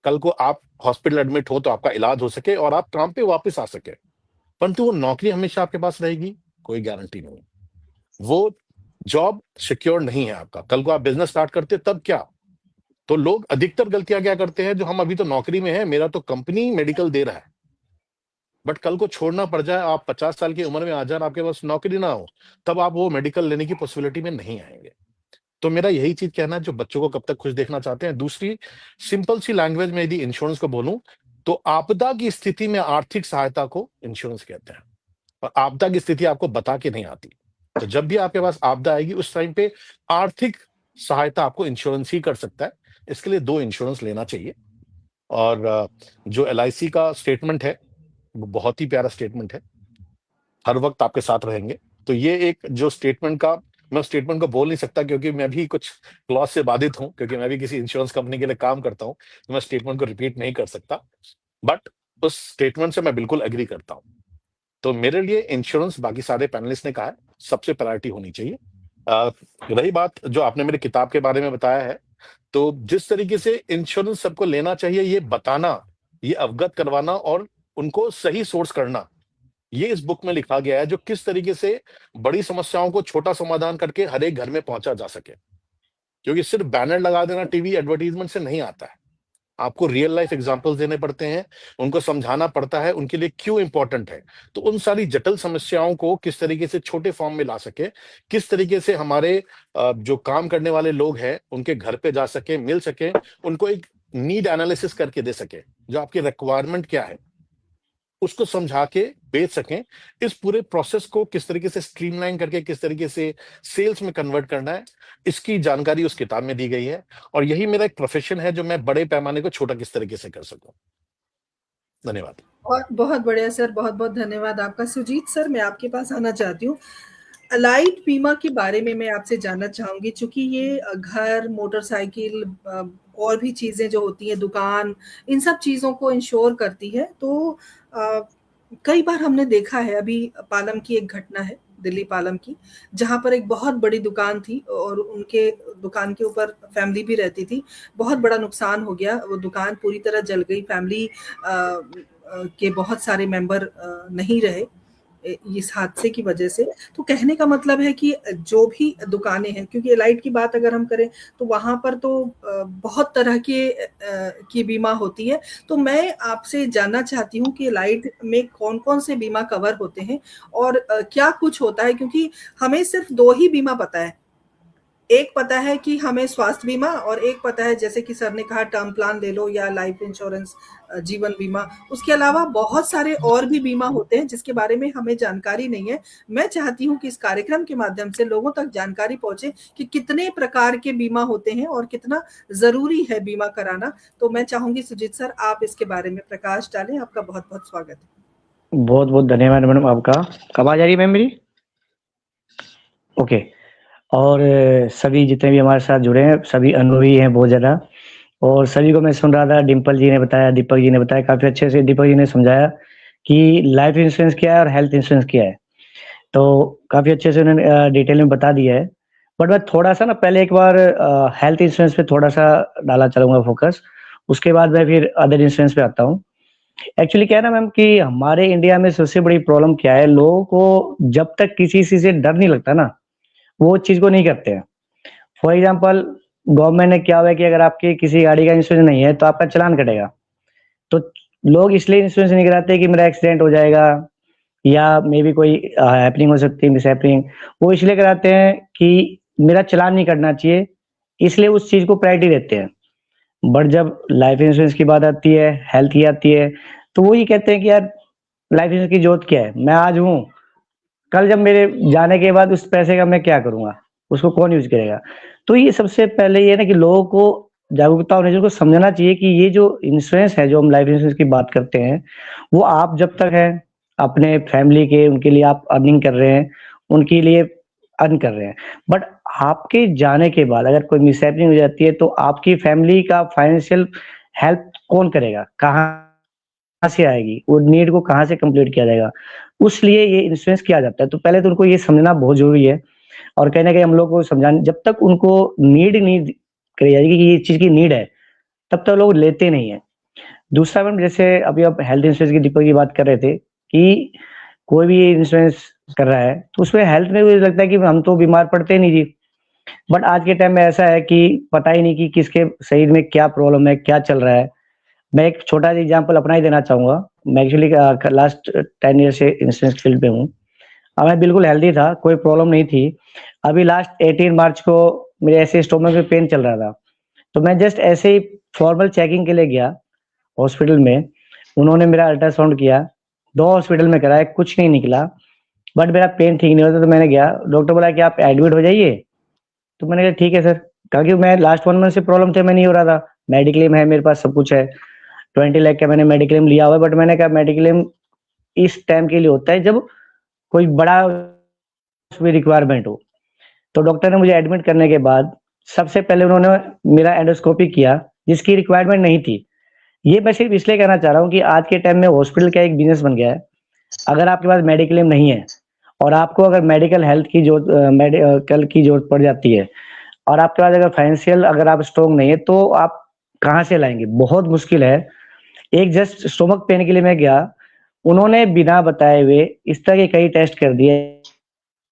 कल को आप हॉस्पिटल एडमिट हो तो आपका इलाज हो सके और आप काम पे वापस आ सके। परंतु वो नौकरी हमेशा आपके पास रहेगी? कोई गारंटी नहीं। वो जॉब सिक्योर नहीं है आपका। कल को आप बिजनेस स्टार्ट करते तब क्या? तो लोग अधिकतर गलतियां क्या करते हैं, जो हम अभी तो नौकरी में है, मेरा तो कंपनी मेडिकल दे रहा है, बट कल को छोड़ना पड़ जाए, आप 50 साल की उम्र में आ जाए, आपके पास नौकरी ना हो, तब आप वो मेडिकल लेने की पॉसिबिलिटी में नहीं आएंगे। तो मेरा यही चीज कहना है, जो बच्चों को कब तक खुश देखना चाहते हैं। दूसरी सिंपल सी लैंग्वेज में यदि इंश्योरेंस को बोलूं, तो आपदा की स्थिति में आर्थिक सहायता को इंश्योरेंस कहते हैं, और आपदा की स्थिति आपको बता के नहीं आती। तो जब भी आपके पास आपदा आएगी, उस टाइम पे आर्थिक सहायता आपको इंश्योरेंस ही कर सकता है। इसके लिए 2 इंश्योरेंस लेना चाहिए। और जो LIC का स्टेटमेंट है, वो बहुत ही प्यारा स्टेटमेंट है, हर वक्त आपके साथ रहेंगे। तो ये एक जो स्टेटमेंट का, मैं स्टेटमेंट को बोल नहीं सकता क्योंकि मैं भी कुछ क्लॉज से बाधित हूं, क्योंकि मैं भी किसी इंश्योरेंस कंपनी के लिए काम करता हूं, तो मैं स्टेटमेंट को रिपीट नहीं कर सकता, बट उस स्टेटमेंट से मैं बिल्कुल एग्री करता हूं। तो मेरे लिए इंश्योरेंस, बाकी सारे पैनलिस्ट ने कहा है, सबसे प्रायोरिटी होनी चाहिए। रही बात जो आपने मेरी किताब के बारे में बताया है, तो जिस तरीके से इंश्योरेंस सबको लेना चाहिए, ये बताना, ये अवगत करवाना और उनको सही सोर्स करना, ये इस बुक में लिखा गया है, जो किस तरीके से बड़ी समस्याओं को छोटा समाधान करके हर एक घर में पहुंचा जा सके। क्योंकि सिर्फ बैनर लगा देना टीवी एडवर्टीजमेंट से नहीं आता है, आपको रियल लाइफ एग्जांपल्स देने पड़ते हैं, उनको समझाना पड़ता है उनके लिए क्यों इंपॉर्टेंट है। तो उन सारी जटिल समस्याओं को किस तरीके से छोटे फॉर्म में ला सके, किस तरीके से हमारे जो काम करने वाले लोग हैं उनके घर पे जा सके, मिल सके, उनको एक नीड एनालिसिस करके दे सके, जो आपकी रिक्वायरमेंट क्या है उसको समझा के बेच सकें। इस पूरे प्रोसेस को किस तरीके से स्ट्रीमलाइन करके किस तरीके से सेल्स में कन्वर्ट करना है, इसकी जानकारी उस किताब में दी गई है। और यही मेरा एक प्रोफेशन है, जो मैं बड़े पैमाने को छोटा किस तरीके से कर सकूं। धन्यवाद। और बहुत बढ़िया सर, बहुत बहुत धन्यवाद आपका। सुजीत सर, मैं आपके पास आना चाहती हूँ। अलाइड बीमा के बारे में मैं आपसे जानना चाहूंगी, चूंकि ये घर, मोटरसाइकिल और भी चीजें जो होती हैं, दुकान, इन सब चीजों को इंश्योर करती है। तो कई बार हमने देखा है, अभी पालम की एक घटना है, दिल्ली पालम की, जहां पर एक बहुत बड़ी दुकान थी और उनके दुकान के ऊपर फैमिली भी रहती थी। बहुत बड़ा नुकसान हो गया, वो दुकान पूरी तरह जल गई, फैमिली के बहुत सारे मेंबर नहीं रहे इस हादसे की वजह से। तो कहने का मतलब है कि जो भी दुकानें हैं, क्योंकि एलाइड की बात अगर हम करें तो वहां पर तो बहुत तरह के की बीमा होती है। तो मैं आपसे जानना चाहती हूँ कि एलाइड में कौन कौन से बीमा कवर होते हैं और क्या कुछ होता है, क्योंकि हमें सिर्फ 2 ही बीमा पता है। एक पता है कि हमें स्वास्थ्य बीमा, और एक पता है जैसे कि सर ने कहा टर्म प्लान ले लो या लाइफ इंश्योरेंस, जीवन बीमा। उसके अलावा बहुत सारे और भी बीमा होते हैं जिसके बारे में हमें जानकारी नहीं है। मैं चाहती हूं कि इस कार्यक्रम के माध्यम से लोगों तक जानकारी पहुंचे कि कितने प्रकार के बीमा होते हैं और कितना जरूरी है बीमा कराना। तो मैं चाहूंगी सुजीत सर, आप इसके बारे में प्रकाश डालें। आपका बहुत बहुत स्वागत है। बहुत बहुत धन्यवाद मैडम आपका। आवाज आ रही है मैम मेरी? ओके। और सभी जितने भी हमारे साथ जुड़े हैं, सभी अनुभवी हैं बहुत ज़्यादा, और सभी को मैं सुन रहा था। डिम्पल जी ने बताया, दीपक जी ने बताया, काफ़ी अच्छे से दीपक जी ने समझाया कि लाइफ इंश्योरेंस क्या है और हेल्थ इंश्योरेंस क्या है। तो काफ़ी अच्छे से उन्होंने डिटेल में बता दिया है। बट मैं थोड़ा सा ना पहले एक बार हेल्थ इंश्योरेंस पे थोड़ा सा डाला चलूँगा फोकस, उसके बाद मैं फिर अदर इंश्योरेंस पे आता हूँ। एक्चुअली क्या है ना मैम कि हमारे इंडिया में सबसे बड़ी प्रॉब्लम क्या है, लोगों को जब तक किसी चीज़ से डर नहीं लगता ना, वो चीज़ को नहीं करते हैं। फॉर एग्जांपल, गवर्नमेंट ने क्या हुआ है कि अगर आपकी किसी गाड़ी का इंश्योरेंस नहीं है तो आपका चालान कटेगा। तो लोग इसलिए इंश्योरेंस नहीं कराते कि मेरा एक्सीडेंट हो जाएगा या मे बी कोई हैपनिंग हो सकती है, मिस हैपनिंग। वो इसलिए कराते हैं कि मेरा चालान नहीं कटना चाहिए, इसलिए उस चीज़ को प्रायोरिटी देते हैं। बट जब लाइफ इंश्योरेंस की बात आती है, हेल्थ की आती है, तो वो ये कहते हैं कि यार लाइफ इंश्योरेंस की जरूरत क्या है, मैं आज हूँ, कल जब मेरे जाने के बाद उस पैसे का मैं क्या करूंगा, उसको कौन यूज करेगा। तो ये सबसे पहले ये ना कि लोगों को जागरूकता होनी चाहिए, उनको समझना चाहिए कि ये जो इंश्योरेंस है, जो हम लाइफ इंश्योरेंस की बात करते हैं, वो आप जब तक है अपने फैमिली के, उनके लिए आप अर्निंग कर रहे हैं, उनके लिए अर्न कर रहे हैं। बट आपके जाने के बाद अगर कोई मिसहैपनिंग हो जाती है तो आपकी फैमिली का फाइनेंशियल हेल्प कौन करेगा, कहाँ से आएगी, वो नीड को कहाँ से कंप्लीट किया जाएगा। उस लिए ये इंश्योरेंस किया जाता है। तो पहले तो उनको ये समझना बहुत जरूरी है, और कहीं ना कहीं हम लोग को समझाने, जब तक उनको नीड नहीं करी जाएगी कि ये चीज की नीड है, तब तक लोग लेते नहीं है। दूसरा मैम, जैसे अभी आप हेल्थ इंश्योरेंस की दीपक की बात कर रहे थे कि कोई भी इंश्योरेंस कर रहा है तो उसमें हेल्थ में मुझे लगता है कि हम तो बीमार पड़ते नहीं जी, बट आज के टाइम में ऐसा है कि पता ही नहीं कि किसके शरीर में क्या प्रॉब्लम है, क्या चल रहा है। मैं एक छोटा सा एग्जांपल अपना ही देना चाहूंगा। मैं एक्चुअली लास्ट 10 ईयर से इंश्योरेंस फील्ड पे हूँ। अब मैं बिल्कुल हेल्दी था, कोई प्रॉब्लम नहीं थी। अभी लास्ट 18 मार्च को मेरे ऐसे स्टोमक में पेन चल रहा था, तो मैं जस्ट ऐसे ही फॉर्मल चेकिंग के लिए गया हॉस्पिटल में। उन्होंने मेरा अल्ट्रासाउंड किया, 2 हॉस्पिटल में कराया, कुछ नहीं निकला, बट मेरा पेन ठीक नहीं होता। तो मैंने गया, डॉक्टर बोला कि आप एडमिट हो जाइए। तो मैंने कहा ठीक है सर, क्योंकि मैं लास्ट 1 मंथ से प्रॉब्लम थे, मैं नहीं हो रहा था। मेडिक्लेम है मेरे पास, सब कुछ है, 20 लाख का मैंने मेडिक्लेम लिया हुआ है। बट मैंने कहा मेडिक्लेम इस टाइम के लिए होता है जब कोई बड़ा उसमें रिक्वायरमेंट हो। तो डॉक्टर ने मुझे एडमिट करने के बाद सबसे पहले उन्होंने मेरा एंडोस्कोपी किया, जिसकी रिक्वायरमेंट नहीं थी। ये मैं सिर्फ इसलिए कहना चाह रहा हूँ कि आज के टाइम में हॉस्पिटल का एक बिजनेस बन गया है। अगर आपके पास मेडिक्लेम नहीं है और आपको अगर मेडिकल हेल्थ की मेडिकल की जरूरत पड़ जाती है, और आपके पास अगर फाइनेंशियल अगर आप स्ट्रॉन्ग नहीं है, तो आप कहाँ से लाएंगे? बहुत मुश्किल है। एक जस्ट स्टोमक पेन के लिए मैं गया, उन्होंने बिना बताए हुए इस तरह के कई टेस्ट कर दिए,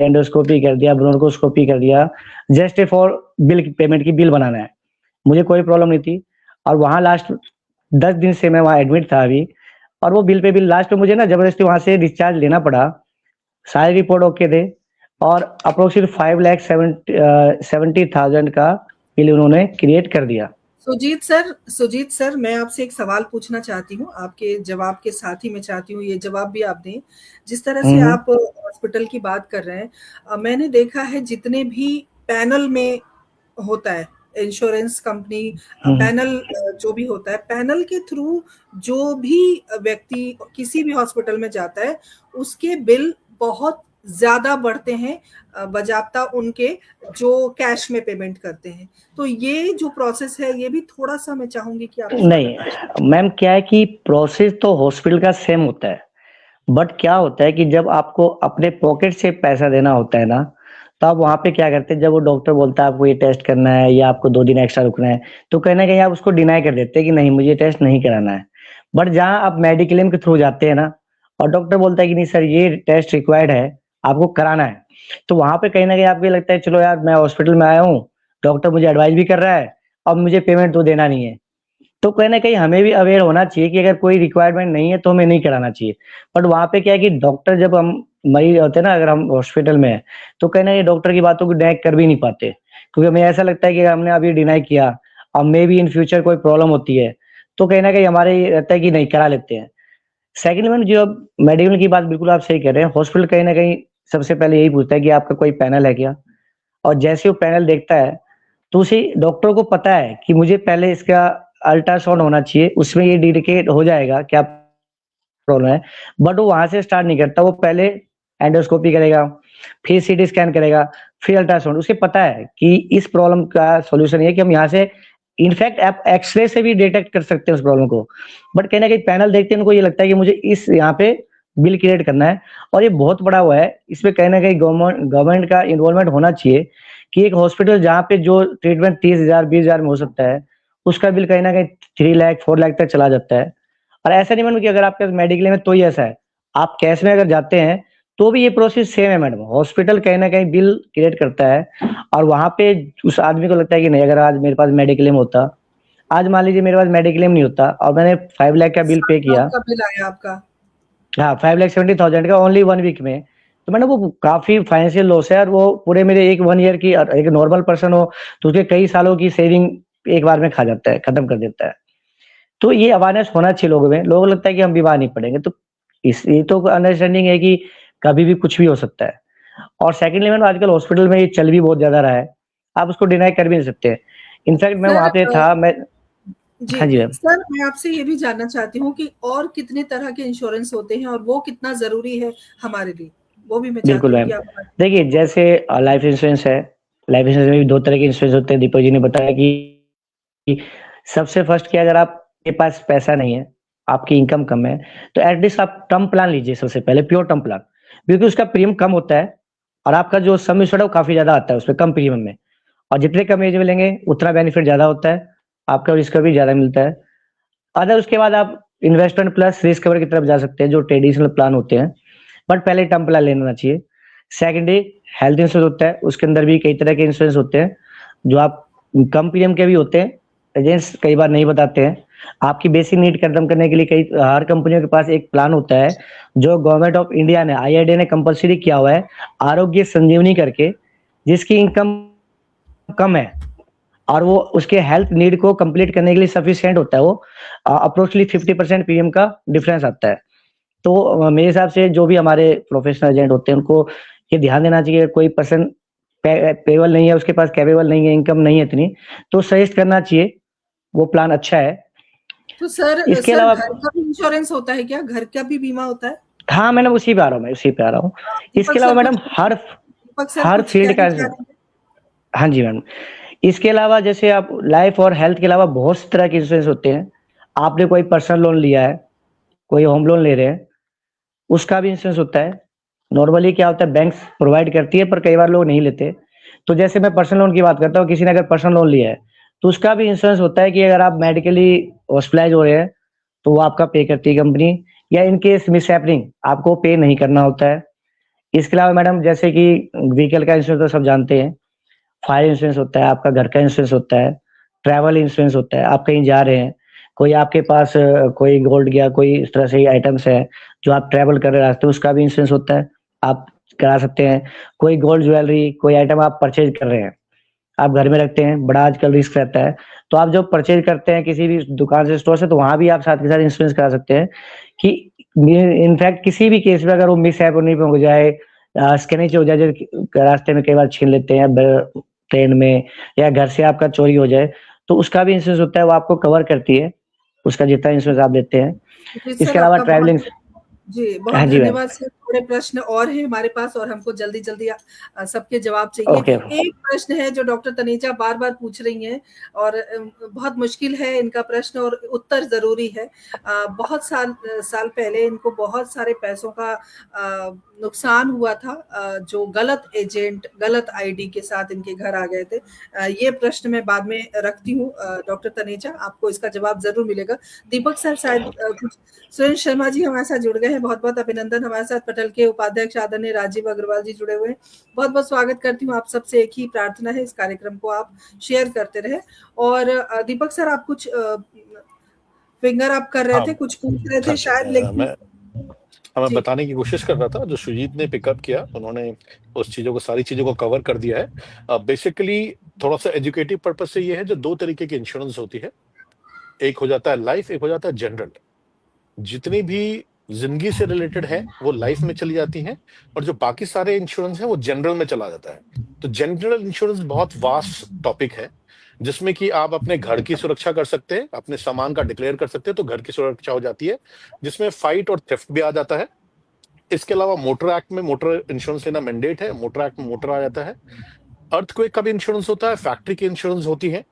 एंडोस्कोपी कर दिया, ब्रोंकोस्कोपी कर दिया, जस्ट फॉर बिल पेमेंट की बिल बनाना है। मुझे कोई प्रॉब्लम नहीं थी, और वहां लास्ट 10 दिन से मैं वहां एडमिट था अभी, और वो बिल पे बिल, लास्ट में मुझे ना जबरदस्ती वहां से डिस्चार्ज लेना पड़ा। सारी रिपोर्ट ओके थे, और अप्रोक्सीमेट 5,70,000 का बिल उन्होंने क्रिएट कर दिया। सुजीत सर, मैं आपसे एक सवाल पूछना चाहती हूँ, आपके जवाब के साथ ही मैं चाहती हूँ ये जवाब भी आप दें। जिस तरह से आप हॉस्पिटल की बात कर रहे हैं, मैंने देखा है जितने भी पैनल में होता है इंश्योरेंस कंपनी पैनल, जो भी होता है पैनल के थ्रू जो भी व्यक्ति किसी भी हॉस्पिटल में जाता है, उसके बिल बहुत ज्यादा बढ़ते हैं बजाबता उनके जो कैश में पेमेंट करते हैं। तो ये जो प्रोसेस है, ये भी थोड़ा सा मैं चाहूंगी कि आप नहीं मैम, क्या है कि प्रोसेस तो हॉस्पिटल का सेम होता है, बट क्या होता है कि जब आपको अपने पॉकेट से पैसा देना होता है ना, तो आप वहां पे क्या करते हैं, जब वो डॉक्टर बोलता है आपको ये टेस्ट करना है या आपको 2 दिन एक्स्ट्रा रुकना है, तो कहीं ना कहीं आप उसको डिनाई कर देते हैं कि नहीं, मुझे टेस्ट नहीं कराना है। बट जहां आप मेडिक्लेम के थ्रू जाते हैं ना, और डॉक्टर बोलता है कि नहीं सर, ये टेस्ट रिक्वायर्ड है, आपको कराना है, तो वहां पे कहीं ना कहीं आपको लगता है चलो यार, मैं हॉस्पिटल में आया हूँ, डॉक्टर मुझे एडवाइस भी कर रहा है, अब मुझे पेमेंट तो देना नहीं है। तो कहीं ना कहीं हमें भी अवेयर होना चाहिए कि अगर कोई रिक्वायरमेंट नहीं है तो हमें नहीं कराना चाहिए। बट वहां पे क्या है कि डॉक्टर, जब हम मरीज होते हैं ना, अगर हम हॉस्पिटल में है, तो कहीं ना कहीं डॉक्टर की बातों को डिनाई कर भी नहीं पाते, क्योंकि हमें ऐसा लगता है कि हमने अभी डिनाई किया, अब मे भी इन फ्यूचर कोई प्रॉब्लम होती है, तो कहीं ना कहीं हमारे ये रहता है कि नहीं, करा लेते हैं। सेकेंड में जो मेडिकल की बात बिल्कुल आप सही कह रहे हैं, हॉस्पिटल कहीं ना कहीं सबसे पहले यही पूछता है कि आपका कोई पैनल है क्या, और जैसे वो पैनल देखता है, तो उसे डॉक्टर को पता है कि मुझे पहले इसका अल्ट्रासाउंड होना चाहिए, उसमें ये इंडिकेट हो जाएगा क्या प्रॉब्लम है। बट वो वहां से स्टार्ट नहीं करता, वो पहले एंडोस्कोपी करेगा, फिर सीटी स्कैन करेगा, फिर अल्ट्रासाउंड। उसे पता है कि इस प्रॉब्लम का सॉल्यूशन ये कि हम यहाँ से इनफैक्ट आप एक्सरे से भी डिटेक्ट कर सकते हैं उस प्रॉब्लम को। बट कहीं ना कहीं पैनल देखते हैं, उनको ये लगता है कि मुझे इस यहाँ पे बिल क्रिएट करना है, और ये बहुत बड़ा हुआ है। इसमें कहीं ना कहीं गवर्नमेंट का इन्वॉल्वमेंट होना चाहिए कि एक हॉस्पिटल जहाँ पे जो ट्रीटमेंट 30,000 20,000 में हो सकता है, उसका बिल कहीं ना कहीं 3 लाख 4 लाख तक चला जाता है। और ऐसा नहीं मैडम कि अगर आपके पास मेडिक्लेम है तो ही ऐसा है, आप कैश में अगर जाते हैं तो भी ये प्रोसेस सेम है मैडम। हॉस्पिटल कहीं ना कहीं बिल क्रिएट करता है, और वहां पे उस आदमी को लगता है कि नहीं, अगर आज मेरे पास मेडिक्लेम होता, आज मान लीजिए मेरे पास मेडिक्लेम नहीं होता और मैंने 5 लाख का बिल पे किया, बिल आया आपका, हाँ 5,70,000 का ओनली 1 वीक में, तो मैंने वो काफी फाइनेंशियल लॉस है। और वो पूरे मेरे एक 1 ईयर की, एक नॉर्मल पर्सन हो तो उसके कई सालों की सेविंग एक बार में खा जाता है, खत्म कर देता है। तो ये अवेयरनेस होना चाहिए लोगों में। लोगों को लगता है कि हम बीमार नहीं पड़ेंगे, तो ये तो अंडरस्टैंडिंग है कि कभी भी कुछ भी हो सकता है। और सेकेंडली मैम, आजकल हॉस्पिटल में ये चल भी बहुत ज्यादा रहा है, आप उसको डिनाई कर भी नहीं सकते। इनफैक्ट मैं वहां पे था, मैं जी, हाँ जी मैम, सर मैं आपसे ये भी जानना चाहती हूँ कि और कितने तरह के इंश्योरेंस होते हैं और वो कितना जरूरी है हमारे लिए, वो भी मैं चाहती बिल्कुल हूँ मैम। कि आप देखिए, जैसे लाइफ इंश्योरेंस है, लाइफ इंश्योरेंस में भी 2 तरह के इंश्योरेंस होते हैं। दीपक जी ने बताया कि सबसे फर्स्ट क्या, अगर आपके पास पैसा नहीं है, आपकी इनकम कम है, तो एटलीस्ट आप टर्म प्लान लीजिए सबसे पहले, प्योर टर्म प्लान, क्योंकि उसका प्रीमियम कम होता है और आपका जो सम एश्योर्ड है वो काफी ज्यादा आता है उसमें कम प्रीमियम में, और जितने कम एज में लेंगे उतना बेनिफिट ज्यादा होता है, आपका रिस्क भी ज्यादा मिलता है। अदर उसके बाद आप इन्वेस्टमेंट प्लस रिस्क कवर की तरफ जा सकते हैं जो ट्रेडिशनल प्लान होते हैं, बट पहले टर्म प्लान लेना चाहिए। सेकेंडली हेल्थ इंश्योरेंस होता है, उसके अंदर भी कई तरह के इंश्योरेंस होते हैं जो आप कम प्रीमियम के भी होते हैं, एजेंट्स कई बार नहीं बताते हैं। आपकी बेसिक नीड खत्म करने के लिए कई हर कंपनियों के पास एक प्लान होता है जो गवर्नमेंट ऑफ इंडिया ने IRDAI ने कंपलसरी किया हुआ है, आरोग्य संजीवनी करके, जिसकी इनकम कम है और वो उसके हेल्थ नीड को कंप्लीट करने के लिए सफिशिएंट होता है, वो अप्रोक्सली 50% प्रीमियम का डिफरेंस आता है। तो मेरे हिसाब से जो भी हमारे प्रोफेशनल एजेंट होते हैं उनको ये ध्यान देना चाहिए, कोई पर्सन पेबल नहीं है, उसके पास कैपेबल नहीं है, इनकम नहीं है इतनी, तो सजेस्ट करना चाहिए, वो प्लान अच्छा है। तो सर इसके सर अलावा घर का भी इंश्योरेंस होता है क्या? घर का भी बीमा होता है? हाँ मैडम उसी पे आ रहा हूँ, मैं उसी पे आ रहा हूँ। इसके अलावा मैडम दीपक सर हर कुछ फील्ड का, कहना चाह रहे हैं? हाँ जी मैम, इसके अलावा जैसे आप लाइफ और हेल्थ के अलावा बहुत सी तरह के इंश्योरेंस होते हैं। आपने कोई पर्सनल लोन लिया है, कोई होम लोन ले रहे हैं, उसका भी इंश्योरेंस होता है। नॉर्मली क्या होता है, बैंक्स प्रोवाइड करती है पर कई बार लोग नहीं लेते। तो जैसे मैं पर्सनल लोन की बात करता हूँ, किसी ने अगर पर्सनल लोन लिया है तो उसका भी इंश्योरेंस होता है कि अगर आप मेडिकली हॉस्पिटलाइज हो रहे हैं तो वो आपका पे करती है कंपनी, या इन केस मिस हैपनिंग आपको पे नहीं करना होता है। इसके अलावा मैडम जैसे कि व्हीकल का इंश्योरेंस तो सब जानते हैं, फायर इंश्योरेंस होता है, आपका घर का इंश्योरेंस होता है, ट्रैवल इंश्योरेंस होता है, आप कहीं जा रहे हैं, कोई आपके पास कोई गोल्ड या कोई इस तरह से आइटम्स है जो आप ट्रैवल कर रहे रास्ते, उसका भी इंश्योरेंस होता है, आप करा सकते हैं। कोई गोल्ड ज्वेलरी, कोई आइटम आप परचेज कर रहे हैं, आप घर में रखते हैं, बड़ा आजकल रिस्क रहता है, तो आप जब परचेज करते हैं किसी भी दुकान से, स्टोर से, तो वहां भी आप साथ के साथ इंश्योरेंस करा सकते हैं कि इनफैक्ट किसी भी केस में अगर वो मिस नहीं हो जाए, स्कैनिंग हो जाए, रास्ते में कई बार छीन लेते हैं ट्रेन में, या घर से आपका चोरी हो जाए, तो उसका भी इंश्योरेंस होता है, वो आपको कवर करती है, उसका जितना इंश्योरेंस आप देते हैं। जी इसके सर, अलावा आपका ट्रैवलिंग, बहुत हाँ जी मैम, धन्यवाद सर। थोड़े प्रश्न और हैं हमारे पास और हमको जल्दी जल्दी सबके जवाब चाहिए। ओके एक प्रश्न है जो डॉक्टर तनेजा बार बार पूछ रही हैं और बहुत मुश्किल है इनका प्रश्न और उत्तर जरूरी है। बहुत साल पहले इनको बहुत सारे पैसों का नुकसान हुआ था, जो गलत एजेंट, गलत आईडी के साथ इनके घर आ गए थे। ये प्रश्न मैं बाद में रखती हूँ डॉक्टर तनेजा, आपको इसका जवाब जरूर मिलेगा। दीपक सर शायद कुछ, सुरेंद्र शर्मा जी हमारे साथ जुड़ गए हैं, बहुत बहुत अभिनंदन। हमारे साथ पटल के उपाध्यक्ष आदरणीय राजीव अग्रवाल जी जुड़े हुए हैं, बहुत बहुत स्वागत करती हूँ। आप सबसे एक ही प्रार्थना है, इस कार्यक्रम को आप शेयर करते रहे। और दीपक सर आप कुछ फिंगर अप कर रहे थे, कुछ पूछ रहे थे शायद, लेकिन मैं बताने की कोशिश कर रहा था, जो सुजीत ने पिकअप किया उन्होंने उस चीजों को, सारी चीजों को कवर कर दिया है। बेसिकली थोड़ा सा एजुकेटिव पर्पस से ये है, जो दो तरीके की इंश्योरेंस होती है, एक हो जाता है लाइफ, एक हो जाता है जनरल। जितनी भी जिंदगी से रिलेटेड है वो लाइफ में चली जाती हैं, और जो बाकी सारे इंश्योरेंस है वो जनरल में चला जाता है। तो जनरल इंश्योरेंस बहुत वास्ट टॉपिक है, जिसमें कि आप अपने घर की सुरक्षा कर सकते हैं, अपने सामान का डिक्लेयर कर सकते हैं, तो घर की सुरक्षा हो जाती है, जिसमें फाइट और थेफ्ट भी आ जाता है। इसके अलावा मोटर एक्ट में मोटर इंश्योरेंस लेना मैंडेट है, मोटर एक्ट में मोटर आ जाता है। अर्थक्वेक का भी इंश्योरेंस होता है, फैक्ट्री की इंश्योरेंस होती है,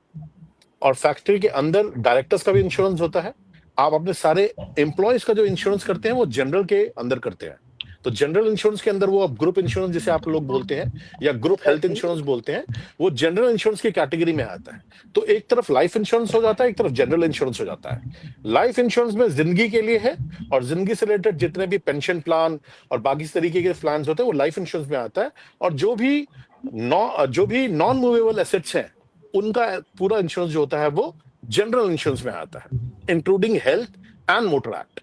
और फैक्ट्री के अंदर डायरेक्टर्स का भी इंश्योरेंस होता है। आप अपने सारे एम्प्लॉयज का जो इंश्योरेंस करते हैं वो जनरल के अंदर करते हैं। तो जनरल इंश्योरेंस के अंदर वो अब ग्रुप इंश्योरेंस जिसे आप लोग बोलते हैं, या ग्रुप हेल्थ इंश्योरेंस बोलते हैं, वो जनरल इंश्योरेंस की कैटेगरी में आता है। तो एक तरफ लाइफ इंश्योरेंस हो जाता है, एक तरफ जनरल इंश्योरेंस हो जाता है। लाइफ इंश्योरेंस में जिंदगी के लिए है, और जिंदगी से रिलेटेड जितने भी पेंशन प्लान और बाकी तरीके के प्लान होते हैं वो लाइफ इंश्योरेंस में आता है। और जो भी नॉन मूवेबल एसेट्स हैं उनका पूरा इंश्योरेंस जो होता है वो जनरल इंश्योरेंस में आता है, including health and motor act.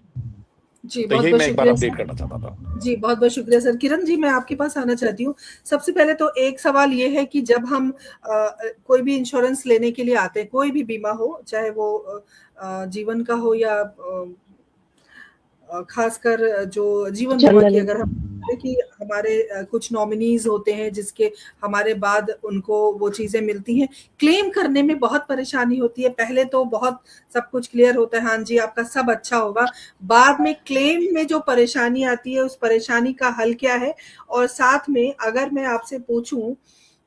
जी तो बहुत यही बहुत मैं एक बार शुक्रिया अपडेट सर। करना चाहता था। जी बहुत बहुत शुक्रिया सर। किरण जी मैं आपके पास आना चाहती हूँ। सबसे पहले तो एक सवाल ये है कि जब हम कोई भी इंश्योरेंस लेने के लिए आते हैं, कोई भी बीमा हो, चाहे वो जीवन का हो या खासकर जो जीवन बीमा की अगर हम कि हमारे कुछ नॉमिनीज होते हैं जिसके हमारे बाद उनको वो चीजें मिलती हैं, क्लेम करने में बहुत परेशानी होती है। पहले तो बहुत सब कुछ क्लियर होता है, हाँ जी आपका सब अच्छा होगा, बाद में क्लेम में जो परेशानी आती है उस परेशानी का हल क्या है? और साथ में अगर मैं आपसे पूछूं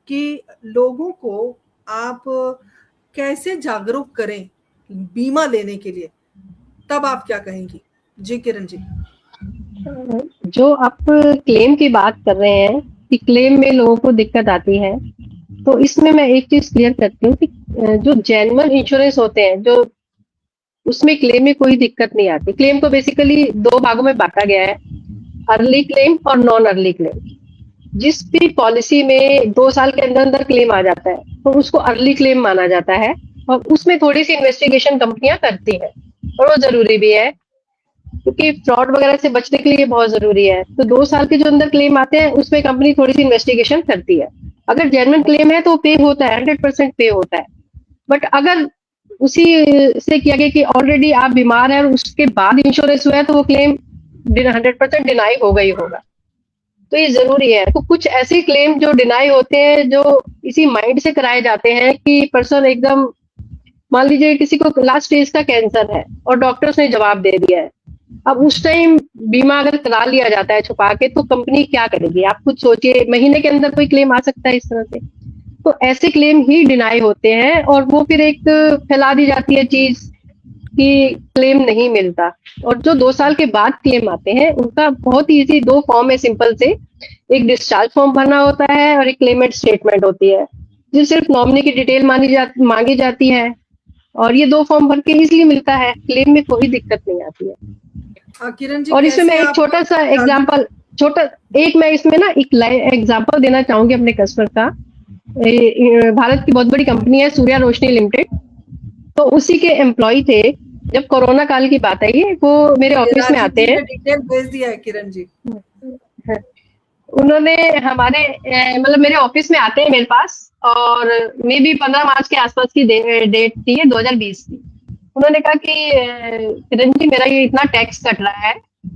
कि लोगों को आप कैसे जागरूक करें बीमा लेने के लिए, तब आप क्या कहेंगी? जी किरण जी। जो आप क्लेम की बात कर रहे हैं कि क्लेम में लोगों को दिक्कत आती है, तो इसमें मैं एक चीज क्लियर करती हूँ कि जो जेन्युइन इंश्योरेंस होते हैं, जो उसमें क्लेम में कोई दिक्कत नहीं आती। क्लेम को बेसिकली 2 भागों में बांटा गया है, अर्ली क्लेम और नॉन अर्ली क्लेम। जिस भी पॉलिसी में 2 साल के अंदर अंदर क्लेम आ जाता है, तो उसको अर्ली क्लेम माना जाता है, और उसमें थोड़ी सी इन्वेस्टिगेशन कंपनियां करती हैं, और वो जरूरी भी है, क्योंकि फ्रॉड वगैरह से बचने के लिए बहुत जरूरी है। तो 2 साल के जो अंदर क्लेम आते हैं, उसमें कंपनी थोड़ी सी इन्वेस्टिगेशन करती है। अगर जेन्युइन क्लेम है तो पे होता है, 100% पे होता है। बट अगर उसी से किया गया कि ऑलरेडी आप बीमार हैं और उसके बाद इंश्योरेंस हुआ है, तो वो क्लेम 100% डिनाई होगा ही होगा। तो ये जरूरी है। तो कुछ ऐसे क्लेम जो डिनाई होते हैं, जो इसी माइंड से कराए जाते हैं कि पर्सन एकदम, मान लीजिए किसी को लास्ट स्टेज का कैंसर है और डॉक्टर्स ने जवाब दे दिया है, अब उस टाइम बीमा अगर करा लिया जाता है छुपा के, तो कंपनी क्या करेगी? आप खुद सोचिए, महीने के अंदर कोई क्लेम आ सकता है इस तरह से। तो ऐसे क्लेम ही डिनाई होते हैं, और वो फिर एक फैला दी जाती है चीज कि क्लेम नहीं मिलता। और जो 2 साल के बाद क्लेम आते हैं, उनका बहुत ही इजी 2 फॉर्म है सिंपल से। एक डिस्चार्ज फॉर्म भरना होता है और एक क्लेमेंट स्टेटमेंट होती है, जो सिर्फ नॉमिनी की डिटेल मांगी जाती है, और ये 2 फॉर्म भर के इजीली मिलता है। क्लेम में कोई दिक्कत नहीं आती है। किरण जी, और इसमें मैं एक छोटा सा एग्जांपल, मैं इसमें ना एक एग्जांपल देना चाहूंगी अपने कस्टमर का। भारत की बहुत बड़ी कंपनी है सूर्या रोशनी लिमिटेड, तो उसी के एम्प्लॉय थे। जब कोरोना काल की बात आई है, वो मेरे ऑफिस में आते हैं। डिटेल भेज दिया है किरण जी। उन्होंने हमारे मतलब मेरे ऑफिस में आते हैं मेरे पास, और मे बी 15 मार्च के आसपास की डेट थी, 2020 की। उन्होंने कहा कि किरण जी, मेरा ये इतना टैक्स कट रहा है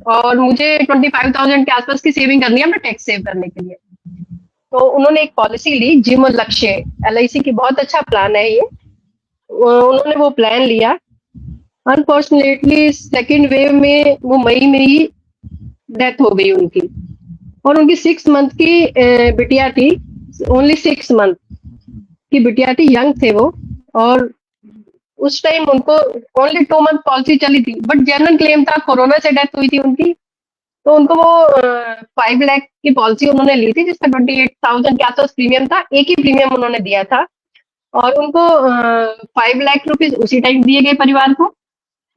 और मुझे 25,000 के आसपास की सेविंग करनी है अपना टैक्स सेव करने के लिए। तो उन्होंने एक पॉलिसी ली, जीवन लक्ष्य, LIC की, बहुत अच्छा प्लान है ये। उन्होंने वो प्लान लिया। अनफॉर्चुनेटली सेकेंड वेव में वो मई में ही डेथ हो गई उनकी, और उनकी 6 मंथ की बिटिया थी, ओनली 6 मंथ की बिटिया थी, यंग थे वो। और उस टाइम उनको ओनली 2 मंथ पॉलिसी चली थी, बट जनरल क्लेम था, कोरोना से डेथ हुई थी उनकी। तो उनको वो 5 लाख की पॉलिसी उन्होंने ली थी, जिसका 28,000 के आसपास प्रीमियम था। एक ही प्रीमियम उन्होंने दिया था, और उनको 5 लाख रुपीज उसी टाइम दिए गए परिवार को।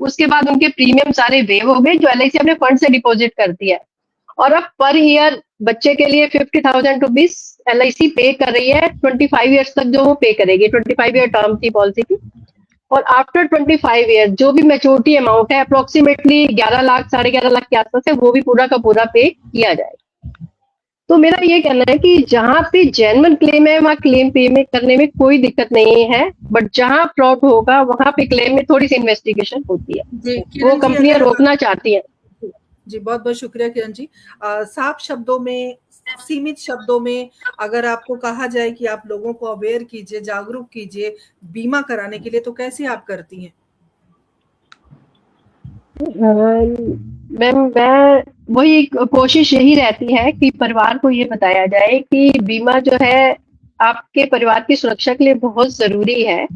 उसके बाद उनके प्रीमियम सारे वेव हो गए, जो LIC अपने फंड से डिपॉजिट करती है। और अब पर ईयर बच्चे के लिए 50,000 रुपीज LIC पे कर रही है, 25 ईयर्स तक जो वो पे करेगी। 25 ईयर टर्म थी पॉलिसी की, और आफ्टर 25 ईयर जो भी मैच्योरिटी अमाउंट है, अप्रोक्सीमेटली 11 लाख 11.5 लाख के आसपास है, वो भी पूरा का पूरा पे किया जाएगा। तो मेरा ये कहना है कि जहां पे जेन्युइन क्लेम है, वहां क्लेम पेमेंट करने में कोई दिक्कत नहीं है, बट जहां फ्रॉड होगा वहां पे क्लेम में थोड़ी सी इन्वेस्टिगेशन होती है, वो कंपनियां रोकना चाहती है। जी, बहुत बहुत शुक्रिया किरण जी। साफ शब्दों में, सीमित शब्दों में अगर आपको कहा जाए कि आप लोगों को अवेयर कीजिए, जागरूक कीजिए बीमा कराने के लिए, तो कैसे आप करती हैं? मैम, मैं वही कोशिश यही रहती है कि परिवार को ये बताया जाए कि बीमा जो है आपके परिवार की सुरक्षा के लिए बहुत जरूरी है।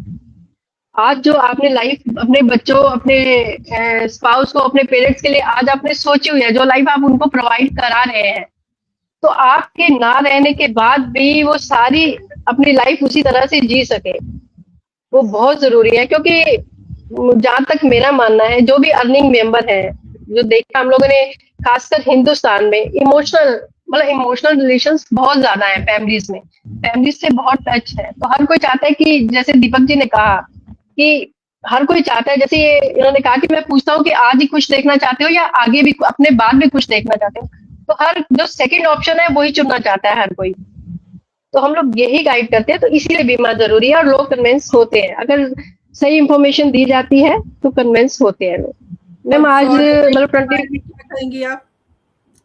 आज जो आपने लाइफ अपने बच्चों, अपने स्पाउस को, अपने पेरेंट्स के लिए आज आपने सोची हुई है, जो लाइफ आप उनको प्रोवाइड करा रहे हैं, तो आपके ना रहने के बाद भी वो सारी अपनी लाइफ उसी तरह से जी सके, वो बहुत जरूरी है। क्योंकि जहां तक मेरा मानना है, जो भी अर्निंग मेंबर है, जो देखा हम लोगों ने, खासकर हिंदुस्तान में इमोशनल रिलेशंस बहुत ज्यादा है फैमिलीज में, फैमिलीज से बहुत टच है। तो हर कोई चाहता है कि, जैसे दीपक जी ने कहा कि हर कोई चाहता है, जैसे ये इन्होंने कहा कि मैं पूछता हूँ कि आज ही कुछ देखना चाहते हो या आगे भी अपने बाद में कुछ देखना चाहते हो, तो हर जो सेकंड ऑप्शन है वही चुनना चाहता है हर कोई। तो हम लोग यही गाइड करते हैं, तो इसीलिए बीमा जरूरी है, और लोग कन्विंस होते हैं। अगर सही इंफॉर्मेशन दी जाती है तो कन्विंस होते हैं लोग। मैम, आज मतलब कहेंगे आप,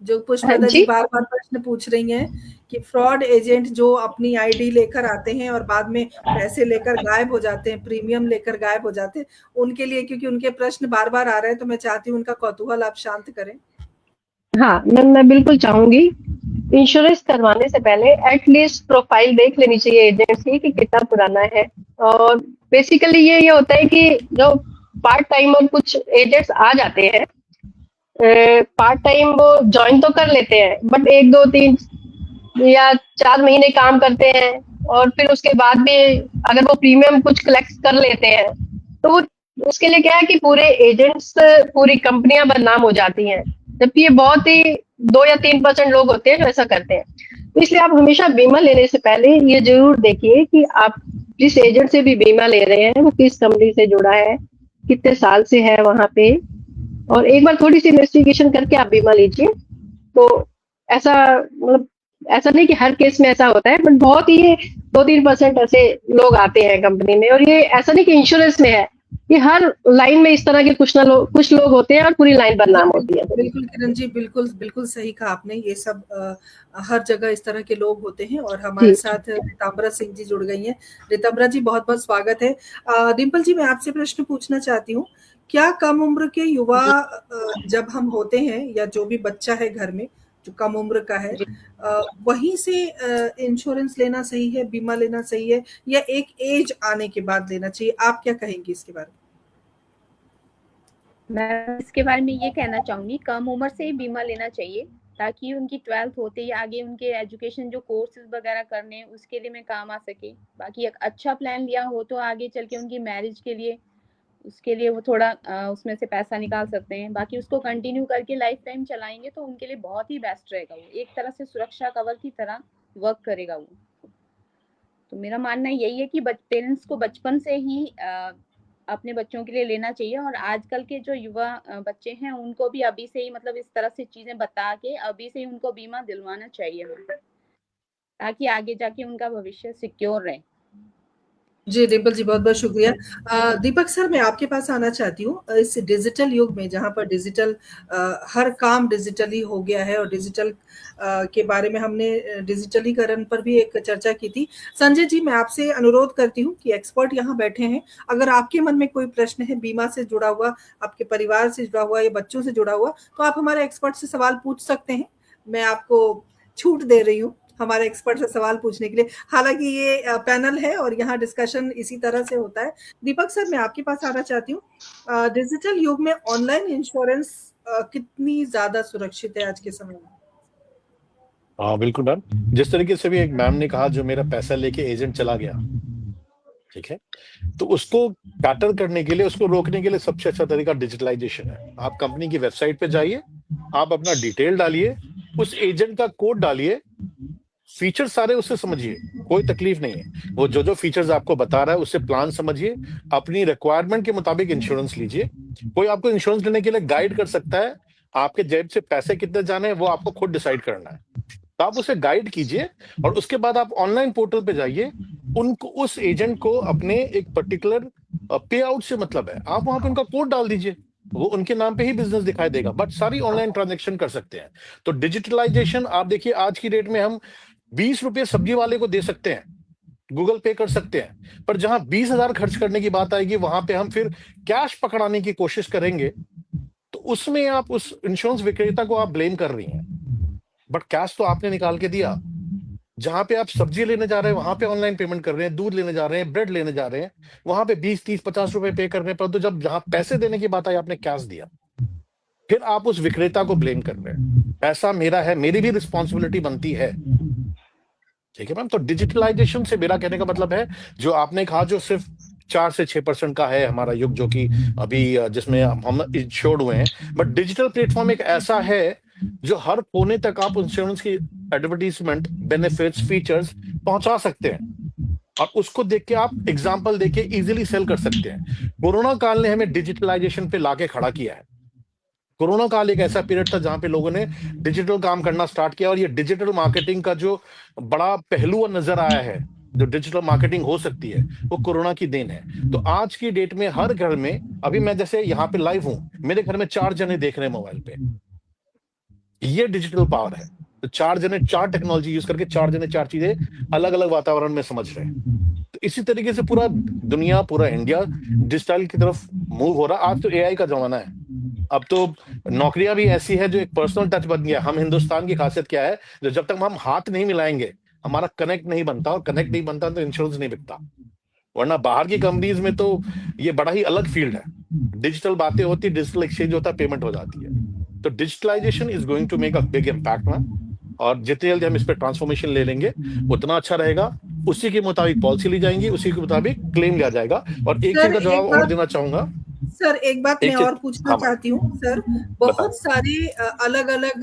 जो पुष्पलता जी बार बार प्रश्न पूछ रही हैं कि फ्रॉड एजेंट जो अपनी आईडी लेकर आते हैं और बाद में पैसे लेकर गायब हो जाते हैं, प्रीमियम लेकर गायब हो जाते हैं, उनके लिए, क्योंकि उनके प्रश्न बार बार आ रहे हैं, तो मैं चाहती हूँ उनका कौतूहल आप शांत करें। हाँ मैम, मैं बिल्कुल चाहूंगी। इंश्योरेंस करवाने से पहले एटलीस्ट प्रोफाइल देख लेनी चाहिए एजेंट की कि कितना पुराना है। और बेसिकली ये होता है कि जो पार्ट टाइम और कुछ एजेंट्स आ जाते हैं, पार्ट टाइम वो ज्वाइन तो कर लेते हैं, बट 1 2 3 या 4 महीने काम करते हैं और फिर उसके बाद भी अगर वो प्रीमियम कुछ कलेक्ट कर लेते हैं तो वो उसके लिए क्या है कि पूरे एजेंट्स, पूरी कंपनियां बदनाम हो जाती हैं, जबकि ये बहुत ही 2 या 3% लोग होते हैं जो ऐसा करते हैं। तो इसलिए आप हमेशा बीमा लेने से पहले ये जरूर देखिए कि आप जिस एजेंट से भी बीमा ले रहे हैं वो किस कंपनी से जुड़ा है, कितने साल से है वहां पे, और एक बार थोड़ी सी इन्वेस्टिगेशन करके आप बीमा लीजिए। तो ऐसा मतलब ऐसा नहीं कि हर केस में ऐसा होता है, बट बहुत ही 2-3% ऐसे लोग आते हैं कंपनी में, और ये ऐसा नहीं कि इंश्योरेंस में है, ये हर लाइन में इस तरह के कुछ लोग होते हैं और पूरी लाइन बदनाम होती है। बिल्कुल किरण जी, बिल्कुल बिल्कुल सही कहा आपने। ये सब हर जगह इस तरह के लोग होते हैं। और हमारे साथ रितंबरा सिंह जी जुड़ गई हैं। रितंबरा जी, बहुत बहुत स्वागत है। डिम्पल जी, मैं आपसे प्रश्न पूछना चाहती हूँ, क्या कम उम्र के युवा जब हम होते हैं या जो भी बच्चा है घर में जो कम उम्र का है, वहीं से इंश्योरेंस लेना सही है, बीमा लेना सही है, या एक एज आने के बाद लेना चाहिए? आप क्या कहेंगे इसके बारे में? मैं इसके बारे में ये कहना चाहूंगी, कम उम्र से ही बीमा लेना चाहिए ताकि उनकी 12th होते ही आगे उनके एजुकेशन जो कोर्सेज वगैरह करने उसके लिए में काम आ सके। बाकी एक अच्छा प्लान लिया हो तो आगे चल के उनकी मैरिज के लिए उसके लिए वो थोड़ा उसमें से पैसा निकाल सकते हैं। बाकी उसको कंटिन्यू करके लाइफ टाइम चलाएंगे तो उनके लिए बहुत ही बेस्ट रहेगा। वो एक तरह से सुरक्षा कवर की तरह वर्क करेगा वो। तो मेरा मानना यही है कि पेरेंट्स को बचपन से ही अपने बच्चों के लिए लेना चाहिए, और आजकल के जो युवा बच्चे हैं उनको भी अभी से ही मतलब इस तरह से चीजें बता के अभी से ही उनको बीमा दिलवाना चाहिए ताकि आगे जाके उनका भविष्य सिक्योर रहे। जी डिम्पल जी, बहुत बहुत शुक्रिया। दीपक सर, मैं आपके पास आना चाहती हूँ। इस डिजिटल युग में जहाँ पर डिजिटल हर काम डिजिटली हो गया है, और डिजिटल के बारे में हमने डिजिटलीकरण पर भी एक चर्चा की थी। संजय जी, मैं आपसे अनुरोध करती हूँ कि एक्सपर्ट यहाँ बैठे हैं, अगर आपके मन में कोई प्रश्न है बीमा से जुड़ा हुआ, आपके परिवार से जुड़ा हुआ या बच्चों से जुड़ा हुआ, तो आप हमारे एक्सपर्ट से सवाल पूछ सकते हैं। मैं आपको छूट दे रही हूँ हमारे एक्सपर्ट से सवाल पूछने के लिए। हालांकि ये पैनल है और यहाँ डिस्कशन इसी तरह से होता है। दीपक सर, मैं आपके पास आना चाहती हूँ, डिजिटल युग में ऑनलाइन इंश्योरेंस कितनी ज्यादा सुरक्षित है आज के समय में? हाँ बिल्कुल मैम, जिस तरीके से भी एक मैम ने कहा, जो मेरा पैसा लेके एजेंट चला गया, ठीक है, तो उसको कैटर करने के लिए, उसको रोकने के लिए सबसे अच्छा तरीका डिजिटलाइजेशन है। आप कंपनी की वेबसाइट पे जाइए, आप अपना डिटेल डालिए, उस एजेंट का कोड डालिए, फीचर सारे उससे समझिए, कोई तकलीफ नहीं है। वो जो फीचर्स आपको बता रहा है उससे प्लान समझिए, अपनी रिक्वायरमेंट के मुताबिक इंश्योरेंस लीजिए। कोई आपको इंश्योरेंस लेने के लिए गाइड कर सकता है, आपके जेब से पैसे कितने जाने हैं वो आपको खुद डिसाइड करना है, तो आप उसे गाइड कीजिए। और उसके बाद आप ऑनलाइन पोर्टल पे जाइए, उनको, उस एजेंट को अपने एक पर्टिकुलर पे आउट से मतलब है, आप वहां पे उनका कोड डाल दीजिए, वो उनके नाम पे ही बिजनेस दिखाई देगा, बट सारी ऑनलाइन ट्रांजेक्शन कर सकते हैं। तो डिजिटलाइजेशन, आप देखिए आज की डेट में हम 20 रुपये सब्जी वाले को दे सकते हैं, गूगल पे कर सकते हैं, पर जहां 20,000 खर्च करने की बात आएगी वहां पे हम फिर कैश पकड़ाने की कोशिश करेंगे, तो उसमें आप उस इंश्योरेंस विक्रेता को आप ब्लेम कर रही हैं, बट कैश तो आपने निकाल के दिया। जहां पे आप सब्जी लेने जा रहे हैं वहां पे ऑनलाइन पेमेंट कर रहे हैं, दूध लेने जा रहे हैं, ब्रेड लेने जा रहे हैं, वहां पे 20 30 50 रुपए पे करने पर, तो जब जहां पैसे देने की बात आई आपने कैश दिया, फिर आप उस विक्रेता को ब्लेम कर रहे हैं। पैसा मेरा है, मेरी भी रिस्पॉन्सिबिलिटी बनती है, ठीक है मैम। तो डिजिटलाइजेशन से मेरा कहने का मतलब है, जो आपने कहा, जो सिर्फ 4 से 6% का है हमारा युग, जो कि अभी जिसमें हम इंश्योर्ड हुए हैं, बट डिजिटल प्लेटफॉर्म एक ऐसा है जो हर कोने तक आप इंश्योरेंस की एडवर्टीजमेंट, बेनिफिट्स, फीचर्स पहुंचा सकते हैं, और उसको देख के आप एग्जाम्पल देके इजीली सेल कर सकते हैं। कोरोना काल ने हमें डिजिटलाइजेशन पे लाके खड़ा किया है। कोरोना काल एक ऐसा पीरियड था जहां पे लोगों ने डिजिटल काम करना स्टार्ट किया, और ये डिजिटल मार्केटिंग का जो बड़ा पहलू नजर आया है, जो डिजिटल मार्केटिंग हो सकती है, वो कोरोना की देन है। तो आज की डेट में हर घर में, अभी मैं जैसे यहाँ पे लाइव हूं, मेरे घर में 4 जने देख रहे हैं मोबाइल पे, ये डिजिटल पावर है। तो 4 जने 4 टेक्नोलॉजी यूज करके 4 जने 4 चीजें अलग अलग वातावरण में समझ रहे हैं। तो इसी तरीके से पूरा दुनिया, पूरा इंडिया डिजिटल की तरफ मूव हो रहा। आज तो एआई का जमाना है, अब तो नौकरियां भी ऐसी है जो एक पर्सनल टच बन गया। हम हिंदुस्तान की खासियत क्या है, जो जब तक हम हाथ नहीं मिलाएंगे हमारा कनेक्ट नहीं बनता, और कनेक्ट नहीं बनता तो इंश्योरेंस नहीं बिकता। वरना बाहर की कंपनीज में तो ये बड़ा ही अलग फील्ड है। डिजिटल बातें होती, डिजिटल एक्सचेंज होता है, पेमेंट हो जाती है। तो digitalisation is going to make a big impact ma'am, और जितनी जल्दी हम इस पर ट्रांसफॉर्मेशन ले लेंगे उतना अच्छा रहेगा। उसी के मुताबिक पॉलिसी ली जाएंगी, उसी के मुताबिक क्लेम लिया जाएगा। और एक चीज सर का एक जवाब और बात देना चाहूंगा, सर एक बात मैं एक चीज, और पूछना हाँ मैम चाहती हूँ सर। बताएं। बहुत सारे अलग अलग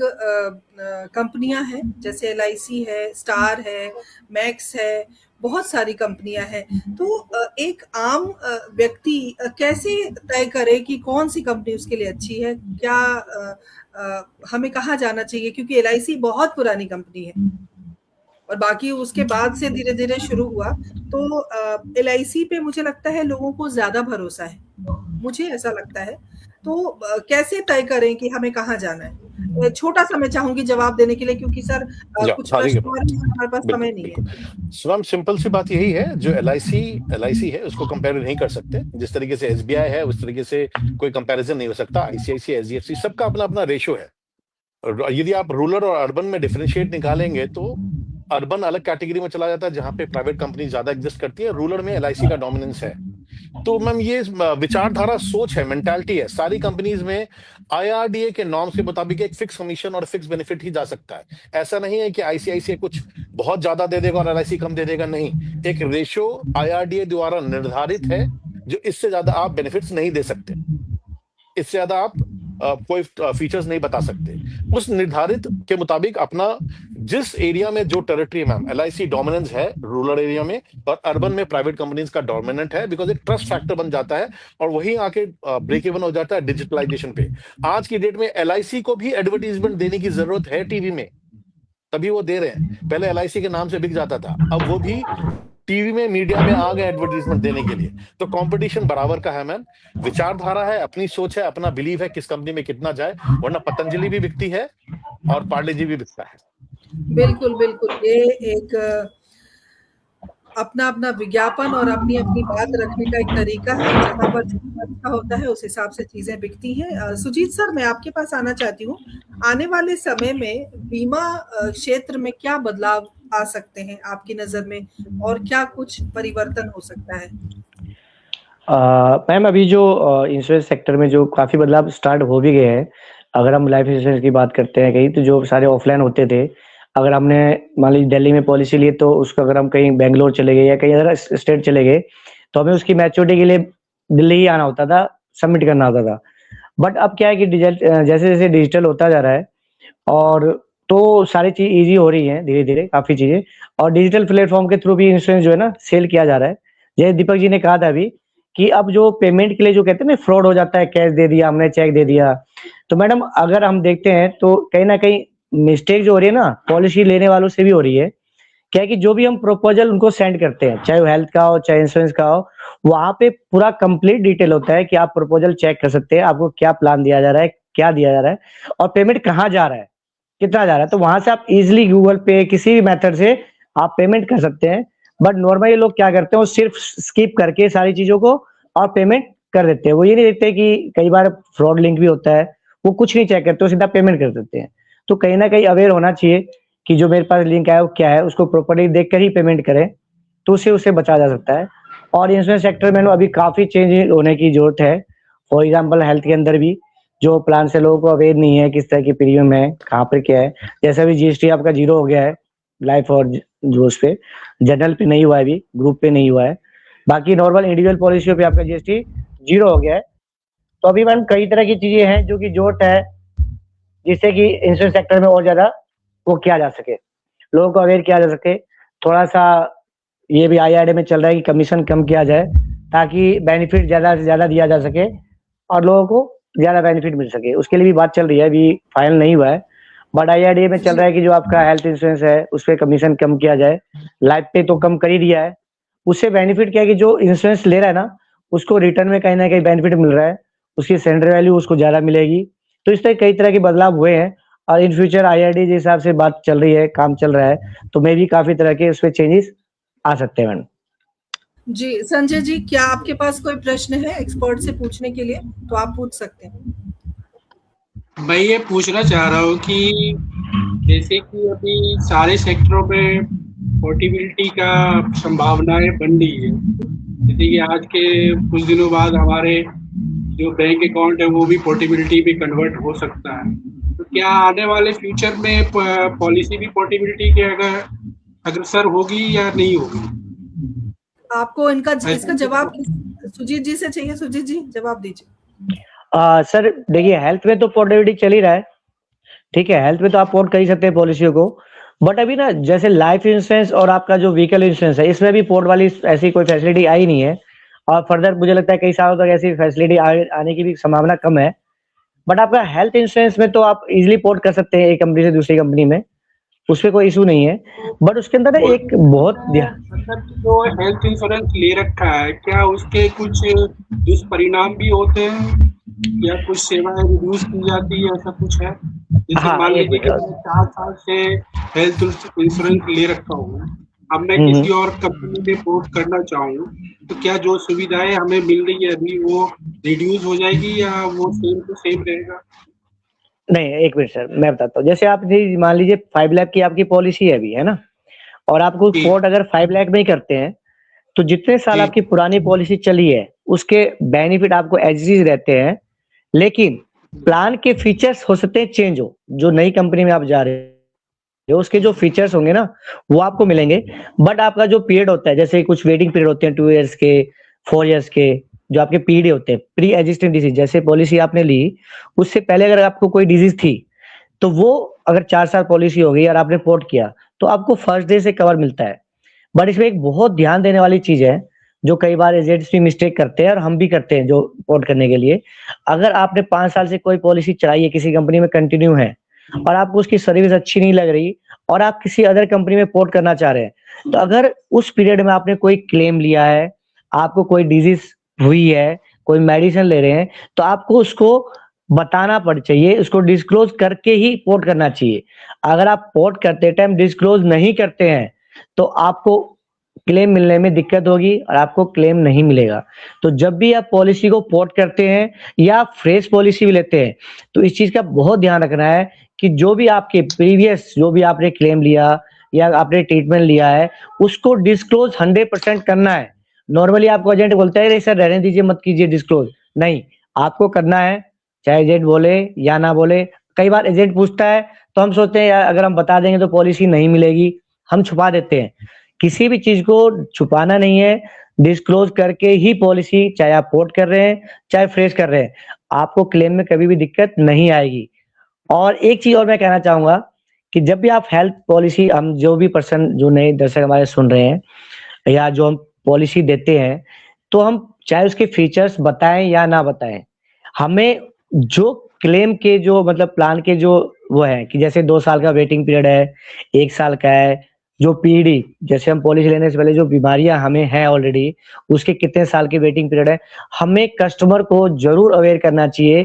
कंपनियां हैं, जैसे LIC है, स्टार है, मैक्स है, बहुत सारी कंपनियां हैं। तो एक आम व्यक्ति कैसे तय करे कि कौन सी कंपनी उसके लिए अच्छी है? क्या हमें कहाँ जाना चाहिए? क्योंकि LIC बहुत पुरानी कंपनी है और बाकी उसके बाद से धीरे धीरे शुरू हुआ। तो LIC पे मुझे लगता है लोगों को ज्यादा भरोसा है, मुझे ऐसा लगता है। तो कैसे तय करें कि हमें कहाँ जाना है? छोटा सा मैं चाहूंगी जवाब देने के लिए, क्योंकि सर कुछ हाँ ठीक प्रश्न और है, हैं, हमारे पास बिल्कुल समय नहीं है। बिल्कुल। सो मैम सिंपल सी बात यही है, जो LIC है उसको कंपेयर नहीं कर सकते। जिस तरीके से SBI है उस तरीके से कोई कंपैरिजन नहीं हो सकता। ICICI, HDFC सबका अपना अपना रेशो है। यदि आप रूरल और अर्बन में डिफरेंशिएट निकालेंगे तो अर्बन अलग कैटेगरी में चला जाता है, जहां पे प्राइवेट कंपनी ज्यादा एग्जिस्ट करती है। रूरल में LIC का डोमिनेंस है। तो मैम ये विचारधारा, सोच है, मेंटालिटी है। सारी कंपनीज में IRDA के नॉर्म्स के मुताबिक एक फिक्स कमीशन और फिक्स बेनिफिट ही जा सकता है। ऐसा नहीं है कि ICICI कुछ बहुत ज्यादा दे देगा और LIC कम दे देगा, नहीं। एक रेशो IRDA द्वारा निर्धारित है, जो इससे ज्यादा आप बेनिफिट्स नहीं दे सकते, इससे ज्यादा आप कोई फीचर्स नहीं बता सकते। उस निर्धारित के मुताबिक अपना जिस एरिया में जो टेरिटरी, मैम LIC डोमिनेंस है रूरल एरिया में, और अर्बन में प्राइवेट कंपनीज का डोमिनेंट है, बिकॉज एक ट्रस्ट फैक्टर बन जाता है और वही आके ब्रेक इवन हो जाता है डिजिटलाइजेशन पे। आज की डेट में LIC को भी एडवर्टीजमेंट देने की जरूरत है टीवी में, तभी वो दे रहे हैं। पहले LIC के नाम से बिक जाता था, अब वो भी टीवी में, मीडिया में आ गए एडवर्टीजमेंट देने के लिए। तो कंपटीशन बराबर का है मैम। विचारधारा है, अपनी सोच है, अपना बिलीव है किस कंपनी में कितना जाए, वरना पतंजलि भी बिकती है और पार्ले जी भी बिकता है। बिल्कुल बिल्कुल, ये एक अपना अपना विज्ञापन और अपनी अपनी बात रखने का एक तरीका है। जहाँ पर अच्छा होता है उस हिसाब से चीजें बिकती हैं। सुजीत सर, मैं आपके पास आना चाहती हूँ। आने वाले समय में बीमा क्षेत्र में क्या बदलाव आ सकते हैं आपकी नजर में, और क्या कुछ परिवर्तन हो सकता है? मैम अभी जो इंश्योरेंस सेक्टर में जो काफ़ी बदलाव स्टार्ट हो भी गए हैं। अगर हम लाइफ इंश्योरेंस की बात करते हैं कहीं, तो जो सारे ऑफलाइन होते थे, अगर हमने मान लीजिए दिल्ली में पॉलिसी ली, तो उसको अगर हम कहीं बेंगलोर चले गए या कहीं अदर स्टेट चले गए, तो हमें उसकी मैच्योरिटी के लिए दिल्ली ही आना होता था, सबमिट करना होता था। बट अब क्या है कि जैसे जैसे डिजिटल होता जा रहा है, और तो सारी चीज ईजी हो रही है धीरे धीरे काफ़ी चीज़ें, और डिजिटल प्लेटफॉर्म के थ्रू भी इंश्योरेंस जो है ना सेल किया जा रहा है। जैसे दीपक जी ने कहा था अभी कि अब जो पेमेंट के लिए जो कहते हैं ना फ्रॉड हो जाता है, कैश दे दिया हमने, चेक दे दिया, तो मैडम अगर हम देखते हैं तो कहीं ना कहीं मिस्टेक जो हो रही है ना पॉलिसी लेने वालों से भी हो रही है। क्या है कि जो भी हम प्रपोजल उनको सेंड करते हैं, चाहे वो हेल्थ का हो चाहे इंश्योरेंस का हो, वहां पे पूरा कंप्लीट डिटेल होता है कि आप प्रपोजल चेक कर सकते हैं, आपको क्या प्लान दिया जा रहा है, क्या दिया जा रहा है, और पेमेंट कहाँ जा रहा है, कितना जा रहा है। तो वहां से आप इजिली गूगल पे किसी भी मेथड से आप पेमेंट कर सकते हैं। बट नॉर्मली लोग क्या करते हैं, वो सिर्फ स्किप करके सारी चीजों को और पेमेंट कर देते हैं। वो ये नहीं देखते कि कई बार फ्रॉड लिंक भी होता है, वो कुछ नहीं चेक करते, वो सीधा पेमेंट कर देते हैं। तो कहीं ना कहीं अवेयर होना चाहिए कि जो मेरे पास लिंक आया वो क्या है, उसको प्रॉपर्ली देख कर ही पेमेंट करें, तो उससे उसे बचा जा सकता है। और इंश्योरेंस सेक्टर में अभी काफी चेंज होने की जरूरत है। फॉर एग्जाम्पल हेल्थ के अंदर भी जो प्लान से लोगों को अवेयर नहीं है किस तरह की प्रीमियम है, कहाँ पर क्या है। जैसा भी GST आपका 0 हो गया है लाइफ और जो उस पे, जनरल पे नहीं हुआ है, अभी ग्रुप पे नहीं हुआ है, बाकी नॉर्मल इंडिविजुअल पॉलिसियों पे आपका GST 0 हो गया है। तो अभी मैम कई तरह की चीजें हैं जो कि जरूरत है, जिससे कि इंश्योरेंस सेक्टर में और ज्यादा वो किया जा सके, लोगों को अवेयर किया जा सके। थोड़ा सा ये भी IRDA में चल रहा है कि कमीशन कम किया जाए, ताकि बेनिफिट ज्यादा से ज्यादा दिया जा सके और लोगों को ज्यादा बेनिफिट मिल सके। उसके लिए भी बात चल रही है, अभी फाइनल नहीं हुआ है, बट IRDA में चल रहा है कि जो आपका हेल्थ इंश्योरेंस है उस पर कमीशन कम किया जाए। लाइफ पे तो कम कर ही दिया है। उससे बेनिफिट क्या है कि जो इंश्योरेंस ले रहा है ना, उसको रिटर्न में कहीं ना कहीं बेनिफिट मिल रहा है, उसकी सरेंडर वैल्यू उसको ज्यादा मिलेगी। तो इस तरह कई तरह के बदलाव हुए हैं, और इन फ्यूचर IRDA के हिसाब से बात चल रही है, काम चल रहा है, तो मे भी काफी तरह के उसमें चेंजेस आ सकते हैं मैडम। जी संजय जी, क्या आपके पास कोई प्रश्न है एक्सपर्ट से पूछने के लिए? तो आप पूछ सकते हैं। मैं ये पूछना चाह रहा हूँ कि जैसे कि अभी सारे सेक्टरों में पोर्टेबिलिटी का संभावनाएं बन रही है, जैसे कि आज के कुछ दिनों बाद हमारे जो बैंक अकाउंट है वो भी पोर्टेबिलिटी में कन्वर्ट हो सकता है। तो क्या आने वाले फ्यूचर में पॉलिसी भी पोर्टेबिलिटी के अग्रसर होगी या नहीं होगी? आपको इसका जवाब सुजीत जी से चाहिए। सुजीत जी जवाब दीजिए। सर देखिए, हेल्थ में तो पोर्टेबिलिटी चल ही रहा है, ठीक है, हेल्थ में तो आप पोर्ट कर ही सकते हैं पॉलिसियों को, बट अभी ना जैसे लाइफ इंश्योरेंस और आपका जो व्हीकल इंश्योरेंस है, इसमें भी पोर्ट वाली ऐसी कोई फैसिलिटी आई नहीं है, और फर्दर मुझे लगता है कई सालों तक ऐसी फैसिलिटी आने की भी संभावना कम है। बट आपका हेल्थ इंश्योरेंस में तो आप इजिली पोर्ट कर सकते हैं एक कंपनी से दूसरी कंपनी में, उसमें कोई इशू नहीं है। बट उसके अंदर ना एक बहुत जो हेल्थ इंश्योरेंस ले रखा है, क्या उसके कुछ दुष्परिणाम भी होते हैं या कुछ सेवाएं रिड्यूस की जाती है, ऐसा कुछ है? जैसे हाँ, मान एक लीजिए कि मिनट। मैं 4 साल से हेल्थ इंश्योरेंस ले रखा हूँ, अब मैं किसी और कंपनी में पोर्ट करना चाहूँ, तो क्या जो सुविधाएं हमें मिल रही है अभी वो रिड्यूस हो जाएगी या वो सेम टू सेम रहेगा? नहीं, एक मिनट सर, मैं बताता हूँ। जैसे आप मान लीजिए 5 लाख की आपकी पॉलिसी है अभी, है ना, और आपको जी। पोर्ट अगर 5 लाख में ही करते हैं, तो जितने साल जी। आपकी पुरानी पॉलिसी चली है उसके बेनिफिट आपको एज इट इज रहते हैं, लेकिन प्लान के फीचर्स हो सकते हैं चेंज हो। जो नई कंपनी में आप जा रहे हो उसके जो फीचर्स होंगे ना वो आपको मिलेंगे, बट आपका जो पीरियड होता है, जैसे कुछ वेटिंग पीरियड होते हैं 2 इयर्स के, 4 इयर्स के, जो आपके पीरियड होते हैं प्री एग्जिस्टिंग डिजीज, जैसे पॉलिसी आपने ली उससे पहले अगर आपको कोई डिजीज थी, तो वो अगर 4 साल पॉलिसी हो गई और आपने पोर्ट किया तो आपको फर्स्ट डे से कवर मिलता है। बट इसमें एक बहुत ध्यान देने वाली चीज है, जो कई बार एजेंट्स भी मिस्टेक करते हैं और हम भी करते हैं जो पोर्ट करने के लिए। अगर आपने 5 साल से कोई पॉलिसी चलाई है, किसी कंपनी में कंटिन्यू है, और आपको उसकी सर्विस अच्छी नहीं लग रही और आप किसी अदर कंपनी में पोर्ट करना चाह रहे हैं, तो अगर उस पीरियड में आपने कोई क्लेम लिया है, आपको कोई डिजीज हुई है, कोई मेडिसिन ले रहे हैं, तो आपको उसको बताना पड़ चाहिए, उसको डिस्क्लोज करके ही पोर्ट करना चाहिए। अगर आप पोर्ट करते टाइम डिस्क्लोज नहीं करते हैं तो आपको क्लेम मिलने में दिक्कत होगी और आपको क्लेम नहीं मिलेगा। तो जब भी आप पॉलिसी को पोर्ट करते हैं या फ्रेश पॉलिसी भी लेते हैं, तो इस चीज का बहुत ध्यान रखना है कि जो भी आपके प्रीवियस जो भी आपने क्लेम लिया या आपने ट्रीटमेंट लिया है उसको डिस्क्लोज 100% करना है। नॉर्मली आपको एजेंट बोलता है सर रहने दीजिए, मत कीजिए डिस्क्लोज, नहीं, आपको करना है, चाहे एजेंट बोले या ना बोले। कई बार एजेंट पूछता है तो हम सोचते हैं यार अगर हम बता देंगे तो पॉलिसी नहीं मिलेगी, हम छुपा देते हैं। किसी भी चीज को छुपाना नहीं है, डिस्क्लोज करके ही पॉलिसी, चाहे आप पोर्ट कर रहे हैं चाहे फ्रेश कर रहे हैं, आपको क्लेम में कभी भी दिक्कत नहीं आएगी। और एक चीज और मैं कहना चाहूंगा कि जब भी आप हेल्थ पॉलिसी, हम जो भी पर्सन, जो नए दर्शक हमारे सुन रहे हैं या जो हम पॉलिसी देते हैं, तो हम चाहे उसके फीचर्स बताएं या ना बताएं, हमें जो क्लेम के जो मतलब प्लान के जो वो है कि जैसे 2 साल का वेटिंग पीरियड है, 1 साल का है, जो पीडी, जैसे हम पॉलिसी लेने से पहले जो बीमारियां हमें हैं ऑलरेडी, उसके कितने साल की वेटिंग पीरियड है, हमें कस्टमर को जरूर अवेयर करना चाहिए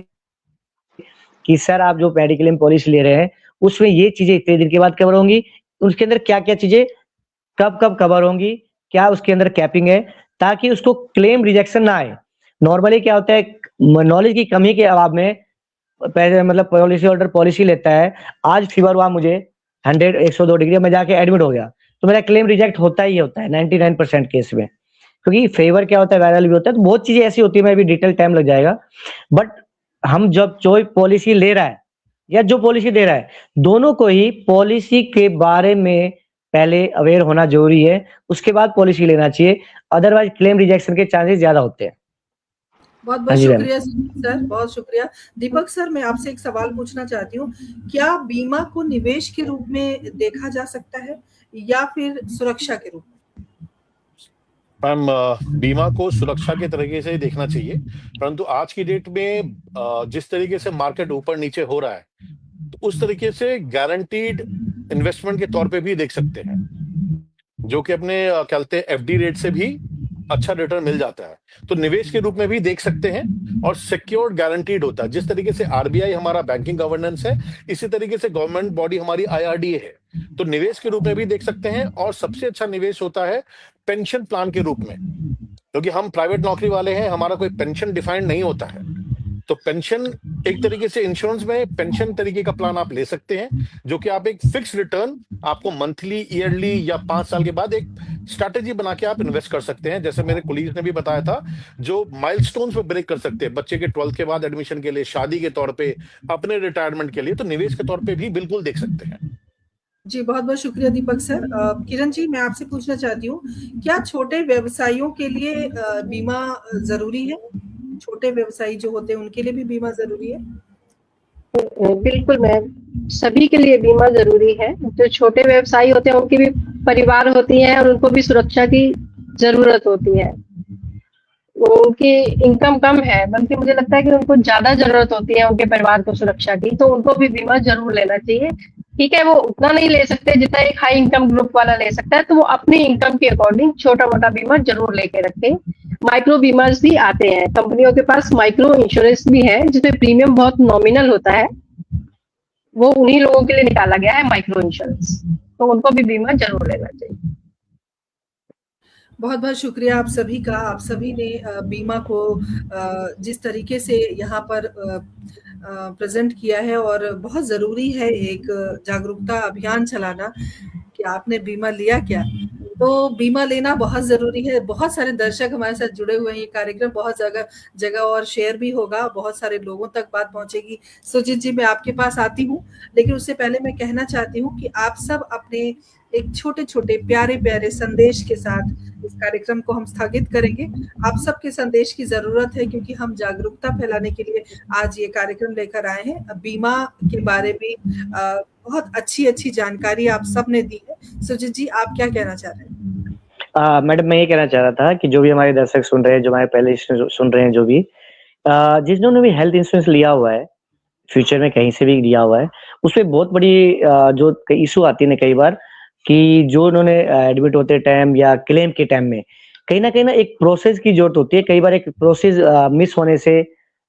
कि सर आप जो मेडिक्लेम पॉलिसी ले रहे हैं उसमें ये चीजें इतने दिन के बाद कवर होंगी, उसके अंदर क्या क्या चीजें कब कब कवर होंगी, क्या उसके अंदर कैपिंग है, ताकि उसको क्लेम रिजेक्शन ना आए। नॉर्मली क्या होता है, नॉलेज की कमी के अभाव में पहले मतलब पॉलिसी होल्डर पॉलिसी लेता है, आज फीवर हुआ मुझे 102 डिग्री, मैं जाके एडमिट हो गया, तो मेरा क्लेम रिजेक्ट होता ही होता है 99% केस में, क्योंकि फेवर क्या होता है, वायरल भी होता है, तो बहुत चीजें ऐसी होती है, मैं अभी डिटेल टाइम लग जाएगा। बट हम जब जो पॉलिसी ले रहा है या जो पॉलिसी दे रहा है, दोनों को ही पॉलिसी के बारे में पहले अवेयर होना जरूरी है, उसके बाद पॉलिसी लेना चाहिए, अदरवाइज क्लेम रिजेक्शन के चांसेस ज्यादा होते हैं। बहुत बहुत शुक्रिया सर, बहुत शुक्रिया। दीपक सर, मैं आपसे एक सवाल पूछना चाहती हूँ, क्या बीमा को निवेश के रूप में देखा जा सकता है या फिर सुरक्षा के रूप में? मैम, बीमा को सुरक्षा के तरीके से ही देखना चाहिए, परंतु आज की डेट में जिस तरीके से मार्केट ऊपर नीचे हो रहा है, तो उस तरीके से गारंटीड इन्वेस्टमेंट के तौर पे भी देख सकते हैं, जो कि अपने कहते हैं एफडी रेट से भी अच्छा रिटर्न मिल जाता है, तो निवेश के रूप में भी देख सकते हैं, और सिक्योर्ड गारंटीड होता है। जिस तरीके से आरबीआई हमारा बैंकिंग गवर्नेंस है, इसी तरीके से गवर्नमेंट बॉडी हमारी आईआरडीए है, तो निवेश के रूप में भी देख सकते हैं। और सबसे अच्छा निवेश होता है पेंशन प्लान के रूप में, क्योंकि हम प्राइवेट नौकरी वाले हैं, हमारा कोई पेंशन डिफाइंड नहीं होता है, तो पेंशन एक तरीके से इंश्योरेंस में पेंशन तरीके का प्लान आप ले सकते हैं, जो कि आप एक फिक्स रिटर्न आपको मंथली, ईयरली या 5 साल के बाद एक स्ट्रैटेजी बना के आप इन्वेस्ट कर सकते हैं। जैसे मेरे कोलीग ने भी बताया था, जो माइलस्टोन्स पे ब्रेक कर सकते हैं, बच्चे के 12th के बाद एडमिशन के लिए, शादी के तौर पे, अपने रिटायरमेंट के लिए, तो निवेश के तौर पे भी बिल्कुल देख सकते हैं। जी, बहुत बहुत शुक्रिया दीपक सर। किरण जी, मैं आपसे पूछना चाहती हूँ, क्या छोटे व्यवसायियों के लिए बीमा जरूरी है? छोटे व्यवसायी जो होते हैं उनके लिए भी बीमा जरूरी है? बिल्कुल मैम, सभी के लिए बीमा जरूरी है। जो छोटे व्यवसायी होते हैं उनकी भी परिवार होती है और उनको भी सुरक्षा की जरूरत होती है। उनकी इनकम कम है, बल्कि मुझे लगता है कि उनको ज्यादा जरूरत होती है उनके परिवार को सुरक्षा की, तो उनको भी बीमा जरूर लेना चाहिए। ठीक है, वो उतना नहीं ले सकते जितना एक हाई इनकम ग्रुप वाला ले सकता है, तो वो अपनी इनकम के अकॉर्डिंग छोटा मोटा बीमा जरूर लेके रखें। माइक्रो बीमास भी आते हैं, कंपनियों के पास माइक्रो इंश्योरेंस भी है जिसमें प्रीमियम बहुत नॉमिनल होता है, वो उन्हीं लोगों के लिए निकाला गया है माइक्रो इंश्योरेंस, तो उनको भी बीमा जरूर लेना चाहिए। बहुत बहुत शुक्रिया आप सभी का। आप सभी ने बीमा को जिस तरीके से यहाँ पर प्रेजेंट किया है, और बहुत ज़रूरी है एक जागरूकता अभियान चलाना कि आपने बीमा लिया क्या। तो बीमा लेना बहुत ज़रूरी है। बहुत सारे दर्शक हमारे साथ जुड़े हुए हैं। ये कार्यक्रम बहुत जगह और शेयर भी होगा, बहुत सारे लोगों तक बात पहुंचेगी। सुजीत जी, मैं आपके पास आती हूँ, लेकिन उससे पहले मैं कहना चाहती हूँ कि आप सब अपने एक छोटे छोटे प्यारे प्यारे संदेश के साथ इस कार्यक्रम को हम स्थगित करेंगे। आप सबके संदेश की जरूरत है, क्योंकि हम जागरूकता फैलाने के लिए आज ये कार्यक्रम लेकर आए हैं। बीमा के बारे में बहुत अच्छी जानकारी आप सब ने दी है। सुजीत जी, आप क्या कहना चाह रहे हैं? मैडम, मैं ये कहना चाह रहा था कि जो भी हमारे दर्शक सुन रहे हैं, जो हमारे पहले सुन रहे हैं, जो भी जिन्होंने भी हेल्थ इंश्योरेंस लिया हुआ है, फ्यूचर में कहीं से भी लिया हुआ है, उसमें बहुत बड़ी जो इशू आती है कई बार, कि जो उन्होंने एडमिट होते टाइम या क्लेम के टाइम में कहीं ना एक प्रोसेस की जरूरत होती है। कई बार एक प्रोसेस मिस होने से,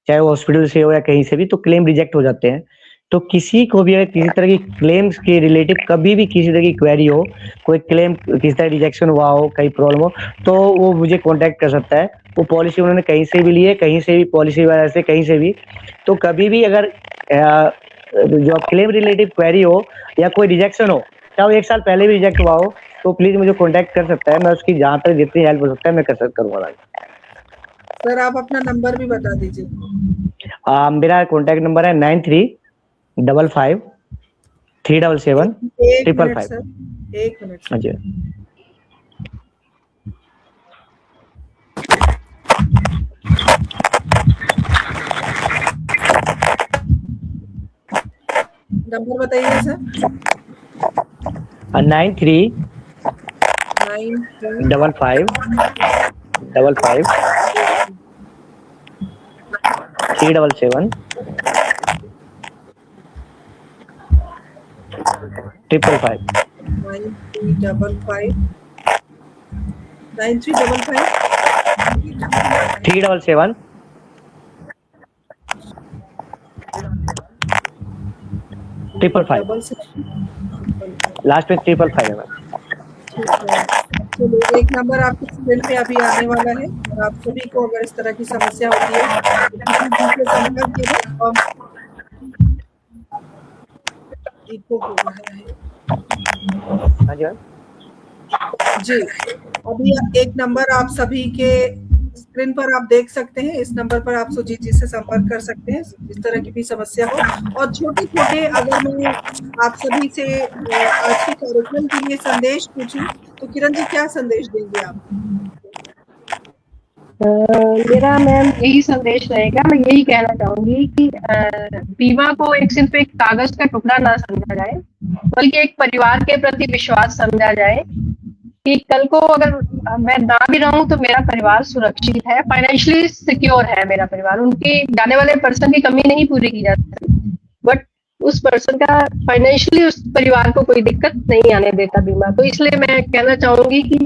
चाहे वो हॉस्पिटल से हो या कहीं से भी, तो क्लेम रिजेक्ट हो जाते हैं। तो किसी को भी अगर किसी तरह की क्लेम्स के रिलेटिव कभी भी किसी तरह की क्वेरी हो, कोई क्लेम किसी तरह रिजेक्शन हुआ हो, कहीं प्रॉब्लम हो, तो वो मुझे कांटेक्ट कर सकता है। वो पॉलिसी उन्होंने कहीं से भी ली है, कहीं से भी पॉलिसी वाले से, कहीं से भी, तो कभी भी अगर जो क्लेम रिलेटिव क्वेरी हो या कोई रिजेक्शन हो, चाहे वो 1 साल पहले भी रिजेक्ट हुआ हो, तो प्लीज मुझे कांटेक्ट कर सकता है। मैं उसकी जहां तक जितनी हेल्प हो सकता है मैं करूंगा। सर, आप अपना नंबर भी बता दीजिए। मेरा कांटेक्ट नंबर है 9355 377 555। एक मिनट। हाँ जी। नंबर बताइए सर। 9355 377 555। 9355 377 555। लास्ट में 555 है। चलिए, एक नंबर आपके स्क्रीन पे अभी आने वाला है, और आप सभी को अगर इस तरह की समस्या होती है तो किसी से संपर्क कीजिए। जी, अभी एक नंबर आप सभी के स्क्रीन पर आप देख सकते हैं। इस नंबर पर आप सुजीत जी से संपर्क कर सकते हैं, इस तरह की भी समस्या हो। और छोटे अगर मैं आप सभी से आज के कार्यक्रम के लिए संदेश पूछूं, तो किरण जी क्या संदेश देंगे आप? मेरा मैम यही संदेश रहेगा। मैं यही कहना चाहूंगी कि बीमा को सिर्फ एक कागज का टुकड़ा ना समझा जाए, बल्कि एक परिवार के प्रति विश्वास समझा जाए कि कल को अगर मैं ना भी रहूं तो मेरा परिवार सुरक्षित है, फाइनेंशियली सिक्योर है मेरा परिवार। उनकी जाने वाले पर्सन की कमी नहीं पूरी की जा सकती, बट उस पर्सन का फाइनेंशियली उस परिवार को कोई दिक्कत नहीं आने देता बीमा। तो इसलिए मैं कहना चाहूंगी कि,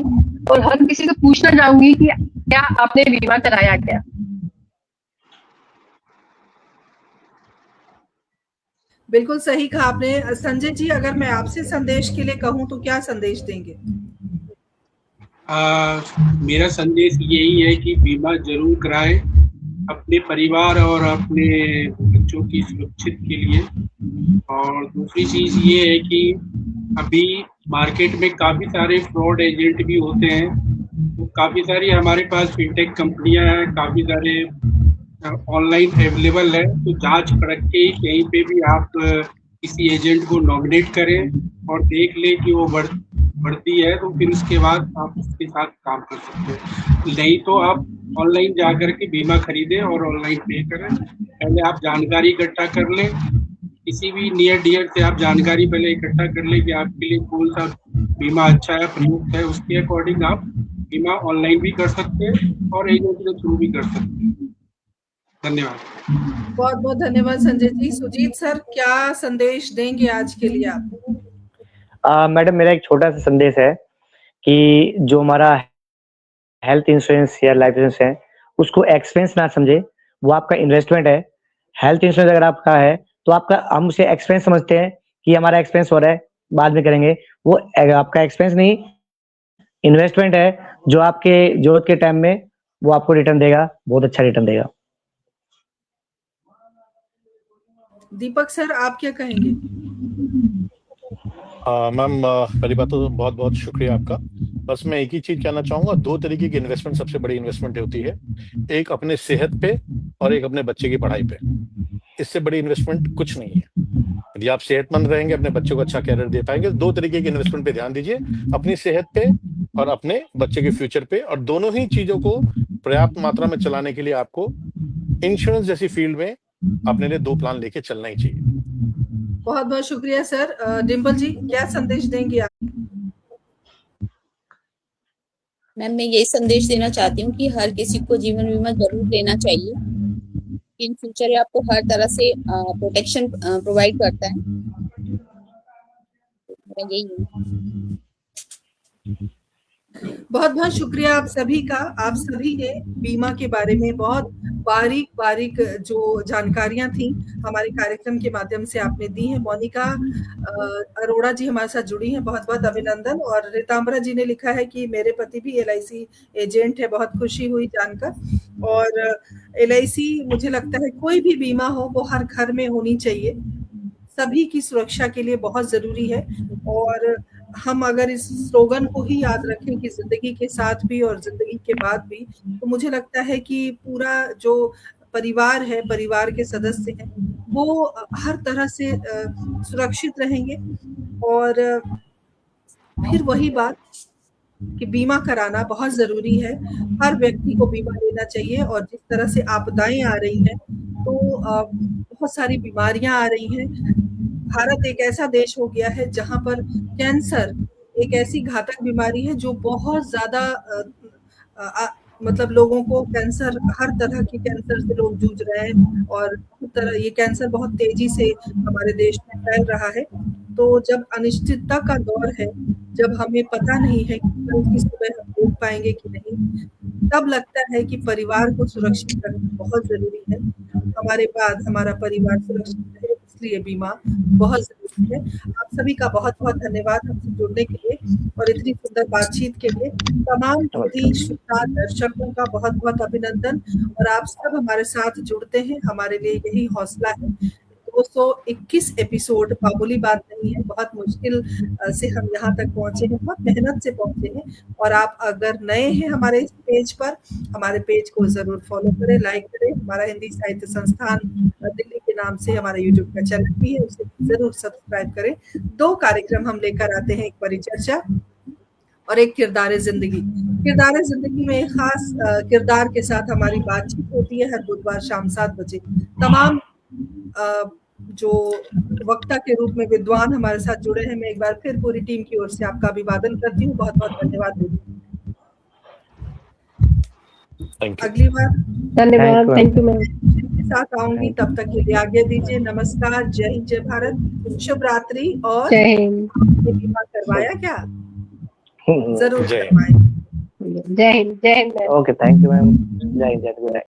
और हर किसी से पूछना चाहूंगी कि क्या आपने बीमा कराया क्या? बिल्कुल सही कहा आपने। संजय जी, अगर मैं आपसे संदेश के लिए कहूं तो क्या संदेश देंगे? मेरा संदेश यही है कि बीमा जरूर कराएं, अपने परिवार और अपने बच्चों की सुरक्षित के लिए। और दूसरी चीज़ ये है कि अभी मार्केट में काफ़ी सारे फ्रॉड एजेंट भी होते हैं, तो काफ़ी सारी हमारे पास फिनटेक कंपनियां हैं, काफ़ी सारे ऑनलाइन अवेलेबल है, तो जांच परख के कहीं पे भी आप किसी एजेंट को नॉमिनेट करें और देख लें कि वो बढ़ती है, तो फिर उसके बाद आप उसके साथ काम कर सकते हैं। नहीं तो आप ऑनलाइन जा कर के बीमा खरीदें और ऑनलाइन पे करें। पहले आप जानकारी इकट्ठा कर लें, किसी भी नियर डियर से आप जानकारी पहले इकट्ठा कर लें कि आपके लिए कौन सा बीमा अच्छा है, प्रयुक्त है, उसके अकॉर्डिंग आप बीमा ऑनलाइन भी कर सकते हैं और एजेंट के थ्रू भी कर सकते हैं। धन्यवाद। बहुत बहुत धन्यवाद संजय जी। सुजीत सर, क्या संदेश देंगे आज के लिए आप? मैडम, मेरा एक छोटा सा संदेश है कि जो हमारा हेल्थ इंश्योरेंस या लाइफ इंश्योरेंस है, उसको एक्सपेंस ना समझे, वो आपका इन्वेस्टमेंट है। हेल्थ इंश्योरेंस अगर आपका है तो आपका, हम उसे एक्सपेंस समझते हैं कि हमारा एक्सपेंस हो रहा है, बाद में करेंगे। वो आपका एक्सपेंस नहीं, इन्वेस्टमेंट है, जो आपके जरूरत के टाइम में वो आपको रिटर्न देगा, बहुत अच्छा रिटर्न देगा। दीपक सर, आप क्या कहेंगे? मैम, पहली बात तो बहुत बहुत शुक्रिया आपका। बस मैं एक ही चीज कहना चाहूंगा, दो तरीके की इन्वेस्टमेंट सबसे बड़ी इन्वेस्टमेंट होती है, एक अपने सेहत पे और एक अपने बच्चे की पढ़ाई पे। इससे बड़ी इन्वेस्टमेंट कुछ नहीं है। यदि आप सेहतमंद रहेंगे, अपने बच्चे को अच्छा कैरियर दे पाएंगे, दो तरीके की इन्वेस्टमेंट पे ध्यान दीजिए, अपनी सेहत पे और अपने बच्चे के फ्यूचर पे। और दोनों ही चीजों को पर्याप्त मात्रा में चलाने के लिए आपको इंश्योरेंस जैसी फील्ड में अपने लिए दो प्लान लेके चलना ही चाहिए। बहुत बहुत शुक्रिया सर। डिम्पल जी, क्या संदेश देंगे आप? मैम, मैं यही संदेश देना चाहती हूँ कि हर किसी को जीवन बीमा जरूर लेना चाहिए। इन फ्यूचर ये आपको हर तरह से प्रोटेक्शन प्रोवाइड करता है। यही बहुत बहुत शुक्रिया आप सभी का। आप सभी ने बीमा के बारे में बहुत बारीक बारीक जो जानकारियां थी हमारे कार्यक्रम के माध्यम से आपने दी हैं। मोनिका अरोड़ा जी हमारे साथ जुड़ी हैं, बहुत बहुत अभिनंदन। और रितांबरा जी ने लिखा है कि मेरे पति भी LIC एजेंट है, बहुत खुशी हुई जानकर। और LIC, मुझे लगता है कोई भी बीमा हो वो हर घर में होनी चाहिए, सभी की सुरक्षा के लिए बहुत जरूरी है। और हम अगर इस स्लोगन को ही याद रखें कि जिंदगी के साथ भी और जिंदगी के बाद भी, तो मुझे लगता है कि पूरा जो परिवार है, परिवार के सदस्य हैं, वो हर तरह से सुरक्षित रहेंगे। और फिर वही बात कि बीमा कराना बहुत जरूरी है, हर व्यक्ति को बीमा लेना चाहिए। और जिस तरह से आपदाएं आ रही हैं, तो बहुत सारी बीमारियां आ रही हैं। भारत एक ऐसा देश हो गया है जहां पर कैंसर एक ऐसी घातक बीमारी है जो बहुत ज्यादा मतलब लोगों को कैंसर, हर तरह की कैंसर से लोग जूझ रहे हैं। और ये कैंसर बहुत तेजी से हमारे देश में फैल रहा है। तो जब अनिश्चितता का दौर है, जब हमें पता नहीं है कि कल की सुबह हम देख पाएंगे कि नहीं, तब लगता है कि परिवार को सुरक्षित रखना बहुत जरूरी है। हमारे बाद हमारा परिवार सुरक्षित रहे, इसलिए बीमा बहुत जरूरी है। आप सभी का बहुत बहुत धन्यवाद हमसे जुड़ने के लिए और इतनी सुंदर बातचीत के लिए। तमाम सभी श्रोता दर्शकों का बहुत बहुत अभिनंदन। और आप सब हमारे साथ जुड़ते हैं, हमारे लिए यही हौसला है। 221 एपिसोड मामूली बात नहीं है, बहुत मुश्किल से हम यहाँ तक पहुंचे हैं, बहुत मेहनत से पहुंचे हैं। और आप अगर नए हैं हमारे इस पेज पर, हमारे पेज को जरूर फॉलो करें, लाइक करें। हमारा हिंदी साहित्य संस्थान दिल्ली के नाम से हमारा YouTube का चैनल भी है, उसे जरूर सब्सक्राइब करें। 2 कार्यक्रम हम लेकर आते हैं, एक परिचर्चा और एक किरदार जिंदगी। किरदार जिंदगी में एक खास किरदार के साथ हमारी बातचीत होती है हर बुधवार शाम 7 बजे। तमाम जो वक्ता के रूप में विद्वान हमारे साथ जुड़े हैं, मैं एक बार फिर पूरी टीम की ओर से आपका अभिवादन करती हूँ। बहुत बहुत धन्यवाद देती हूँ। अगली बार धन्यवाद। Thank you ma'am. के साथ आऊंगी, तब तक के लिए आज्ञा दीजिए। नमस्कार, जय हिंद, जय भारत, शुभ रात्रि। और जय हिंद। बीमा करवाया क्या? जरूर करवाएं। जय हिंद। जय Hind. Okay, thank you ma'am. जय हिंद।